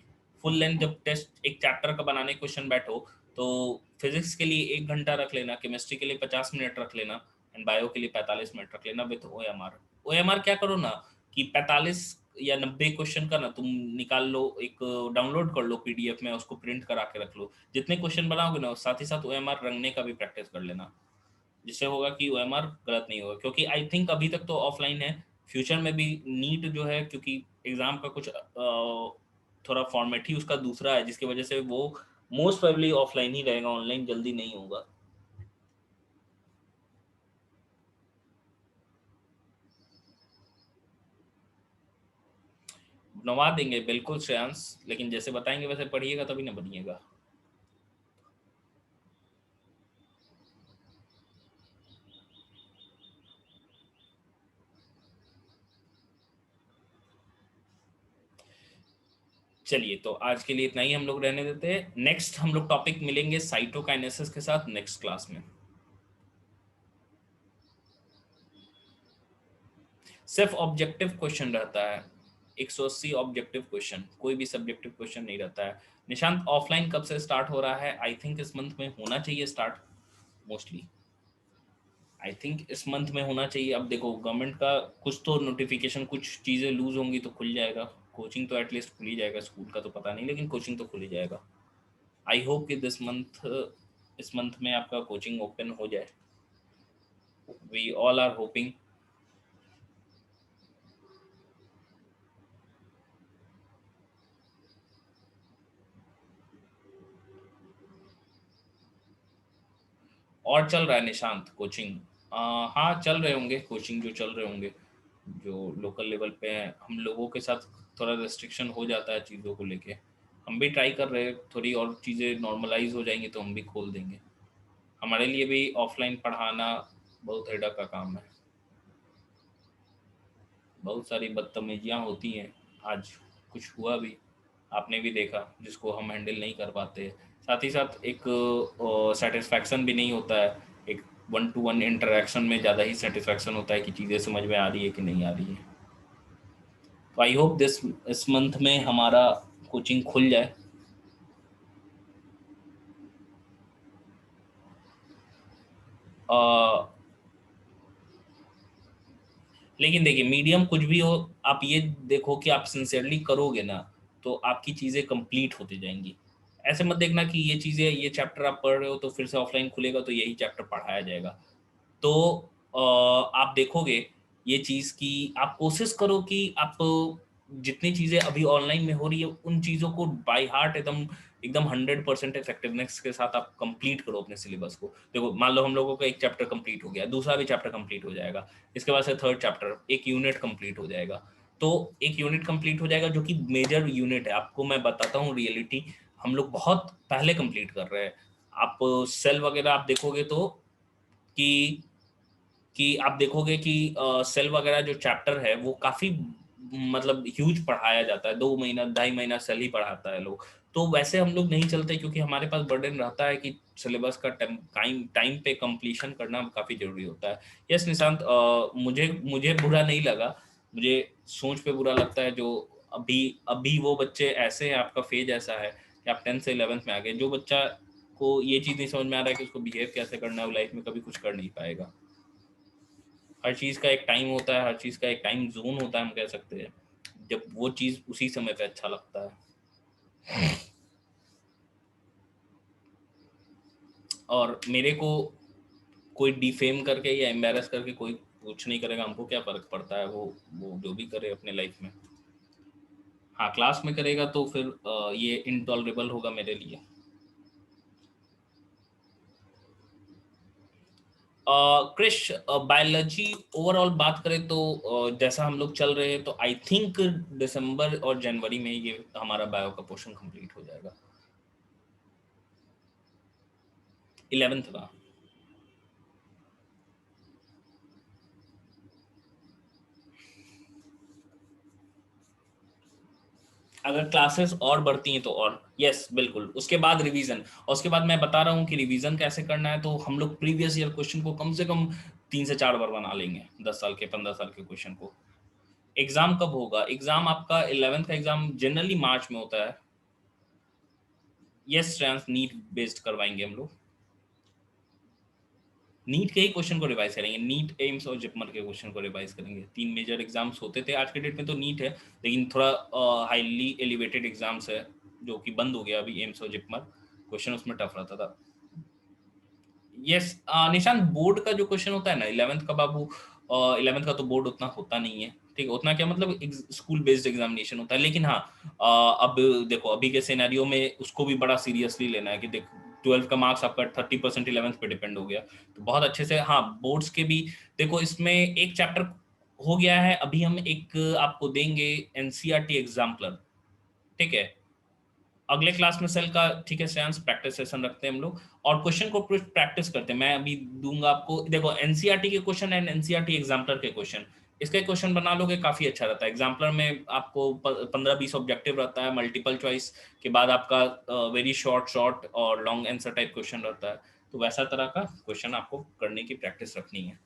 फुल लेंथ जब टेस्ट एक चैप्टर का बनाने क्वेश्चन बैठो, तो फिजिक्स के लिए 1 घंटा रख लेना, केमिस्ट्री के लिए 50 मिनट रख लेना, एंड बायो के लिए 45 मिनट रख लेना विथ ओएमआर। ओएमआर क्या करो ना कि 45 या 90 क्वेश्चन का ना तुम निकाल लो, एक डाउनलोड कर लो पीडीएफ में, उसको प्रिंट करा के रख लो, जितने क्वेश्चन बनाओगे ना साथ ही साथ ओएमआर रंगने का भी प्रैक्टिस कर लेना, जिससे होगा कि ओएमआर गलत नहीं होगा, क्योंकि आई थिंक अभी तक तो ऑफलाइन है, फ्यूचर में भी नीट जो है, क्योंकि एग्जाम का कुछ थोड़ा फॉर्मेट ही उसका दूसरा है, जिसकी वजह से वो मोस्ट प्रोबेबली ऑफलाइन ही रहेगा, ऑनलाइन जल्दी नहीं होगा। बनवा देंगे बिल्कुल श्रेयांश, लेकिन जैसे बताएंगे वैसे पढ़िएगा तभी ना बनिएगा। चलिए, तो आज के लिए इतना ही हम लोग रहने देते हैं। नेक्स्ट हम लोग टॉपिक मिलेंगे साइटोकाइनेसिस के साथ नेक्स्ट क्लास में। सिर्फ ऑब्जेक्टिव क्वेश्चन रहता है, 180 ऑब्जेक्टिव क्वेश्चन, कोई भी सब्जेक्टिव क्वेश्चन नहीं रहता है। निशांत, ऑफलाइन कब से स्टार्ट हो रहा है? आई थिंक इस मंथ में होना चाहिए स्टार्ट, मोस्टली आई थिंक इस मंथ में होना चाहिए। अब देखो गवर्नमेंट का कुछ तो नोटिफिकेशन, कुछ चीज़ें लूज होंगी तो खुल जाएगा। कोचिंग तो एटलीस्ट खुल ही जाएगा, स्कूल का तो पता नहीं, लेकिन कोचिंग तो खुल ही जाएगा। आई होप कि इस मंथ में आपका कोचिंग ओपन हो जाए। We all are hoping. और चल रहा है निशांत कोचिंग? हाँ चल रहे होंगे कोचिंग, जो चल रहे होंगे जो लोकल लेवल पे हैं। हम लोगों के साथ थोड़ा रेस्ट्रिक्शन हो जाता है चीज़ों को लेके। हम भी ट्राई कर रहे हैं, थोड़ी और चीज़ें नॉर्मलाइज हो जाएंगी तो हम भी खोल देंगे। हमारे लिए भी ऑफलाइन पढ़ाना बहुत हेडक का काम है। बहुत सारी बदतमीजियाँ होती हैं, आज कुछ हुआ भी, आपने भी देखा, जिसको हम हैंडल नहीं कर पाते। साथ ही साथ एक सेटिस्फैक्शन भी नहीं होता है। एक 1-to-1 इंटरेक्शन में ज़्यादा ही सेटिस्फैक्शन होता है कि चीज़ें समझ में आ रही है कि नहीं आ रही है। तो आई होप इस मंथ में हमारा कोचिंग खुल जाए। लेकिन देखिए मीडियम कुछ भी हो, आप ये देखो कि आप सिंसियरली करोगे ना तो आपकी चीज़ें कंप्लीट होती जाएंगी। ऐसे मत देखना कि ये चीज़ें, ये चैप्टर आप पढ़ रहे हो तो फिर से ऑफलाइन खुलेगा तो यही चैप्टर पढ़ाया जाएगा। तो आप देखोगे ये चीज़ की, आप कोशिश करो कि आप जितनी चीज़ें अभी ऑनलाइन में हो रही है उन चीज़ों को बाय हार्ट एकदम एकदम 100% इफेक्टिवनेस के साथ आप कंप्लीट करो अपने सिलेबस को। देखो मान लो हम लोगों का एक चैप्टर कंप्लीट हो गया, दूसरा भी चैप्टर कंप्लीट हो जाएगा, इसके बाद से थर्ड चैप्टर, एक यूनिट कंप्लीट हो जाएगा। तो एक यूनिट कंप्लीट हो जाएगा जो कि मेजर यूनिट है। आपको मैं बताता हूँ रियलिटी, हम लोग बहुत पहले कंप्लीट कर रहे हैं। आप सेल वगैरह आप देखोगे तो कि आप देखोगे कि सेल वगैरह जो चैप्टर है वो काफी मतलब ह्यूज पढ़ाया जाता है, 2 महीना 2.5 महीना सेल ही पढ़ाता है लोग। तो वैसे हम लोग नहीं चलते क्योंकि हमारे पास बर्डन रहता है कि सिलेबस का टाइम टाइम पे कंप्लीशन करना काफी जरूरी होता है। यस निशांत, मुझे मुझे बुरा नहीं लगा, मुझे सोच पे बुरा लगता है जो अभी अभी वो बच्चे ऐसे हैं, आपका फेज ऐसा है कि आप 10th से 11th में आ गए। जो बच्चा को ये चीज नहीं समझ में आ रहा है कि उसको बिहेव कैसे करना है, वो लाइफ में कभी कुछ कर नहीं पाएगा। हर चीज़ का एक टाइम होता है, हर चीज़ का एक टाइम जोन होता है, हम कह सकते हैं, जब वो चीज़ उसी समय पे अच्छा लगता है। और मेरे को कोई डिफेम करके या एम्बेरस करके कोई कुछ नहीं करेगा, हमको क्या फर्क पड़ता है, वो जो भी करे अपने लाइफ में। हाँ क्लास में करेगा तो फिर ये इनटॉलरेबल होगा मेरे लिए। क्रिश, बायोलॉजी ओवरऑल बात करें तो जैसा हम लोग चल रहे हैं तो आई थिंक दिसंबर और जनवरी में ये हमारा बायो का पोर्शन कंप्लीट हो जाएगा, 11th का। अगर क्लासेस और बढ़ती हैं तो और यस बिल्कुल, उसके बाद रिवीजन, और उसके बाद मैं बता रहा हूँ कि रिवीजन कैसे करना है। तो हम लोग प्रीवियस ईयर क्वेश्चन को कम से कम 3 से 4 बार बना लेंगे, 10 साल के 15 साल के क्वेश्चन को। एग्जाम कब होगा? एग्जाम आपका 11th का एग्जाम जनरली मार्च में होता है। यस श्रेयांश, नीट बेस्ड करवाएंगे हम लोग, नीट के ही क्वेश्चन को रिवाइज करेंगे, नीट एम्स और जिपमर के क्वेश्चन को रिवाइज करेंगे। 3 मेजर एग्जाम्स होते थे, आज के डेट में तो नीट है, लेकिन थोड़ा हाईली एलिवेटेड एग्जाम्स है जो कि बंद हो गया अभी, एम्स और जिपमर। क्वेश्चन उसमें टफ रहता था। यस निशांत, बोर्ड का जो क्वेश्चन होता है ना 11th का बाबू, 11th का तो बोर्ड उतना होता नहीं है, ठीक है, उतना क्या मतलब स्कूल बेस्ड एग्जामिनेशन होता है, लेकिन हाँ अब देखो अभी के सिनेरियो में उसको भी बड़ा सीरियसली लेना है कि देख 12 का मार्क्स आपका 30% 11th पे डिपेंड हो गया, तो बहुत अच्छे से हाँ बोर्ड्स के भी देखो इसमें एक चैप्टर हो गया है, अभी हम एक आपको देंगे एनसीईआरटी एग्जाम्पलर, ठीक है, अगले क्लास में सेल का, ठीक है श्रेयांश, प्रैक्टिस सेशन रखते हैं हम लोग और क्वेश्चन को प्रैक्टिस करते हैं। मैं अभी दूंगा आपको, देखो एनसीईआरटी के क्वेश्चन एंड एनसीईआरटी एग्जाम्पलर के क्वेश्चन, इसके क्वेश्चन बना लोगे काफी अच्छा रहता है। एग्जाम्पलर में आपको 15-20 ऑब्जेक्टिव रहता है, मल्टीपल चॉइस के बाद आपका वेरी शॉर्ट शॉर्ट और लॉन्ग आंसर टाइप क्वेश्चन रहता है, तो वैसा तरह का क्वेश्चन आपको करने की प्रैक्टिस रखनी है।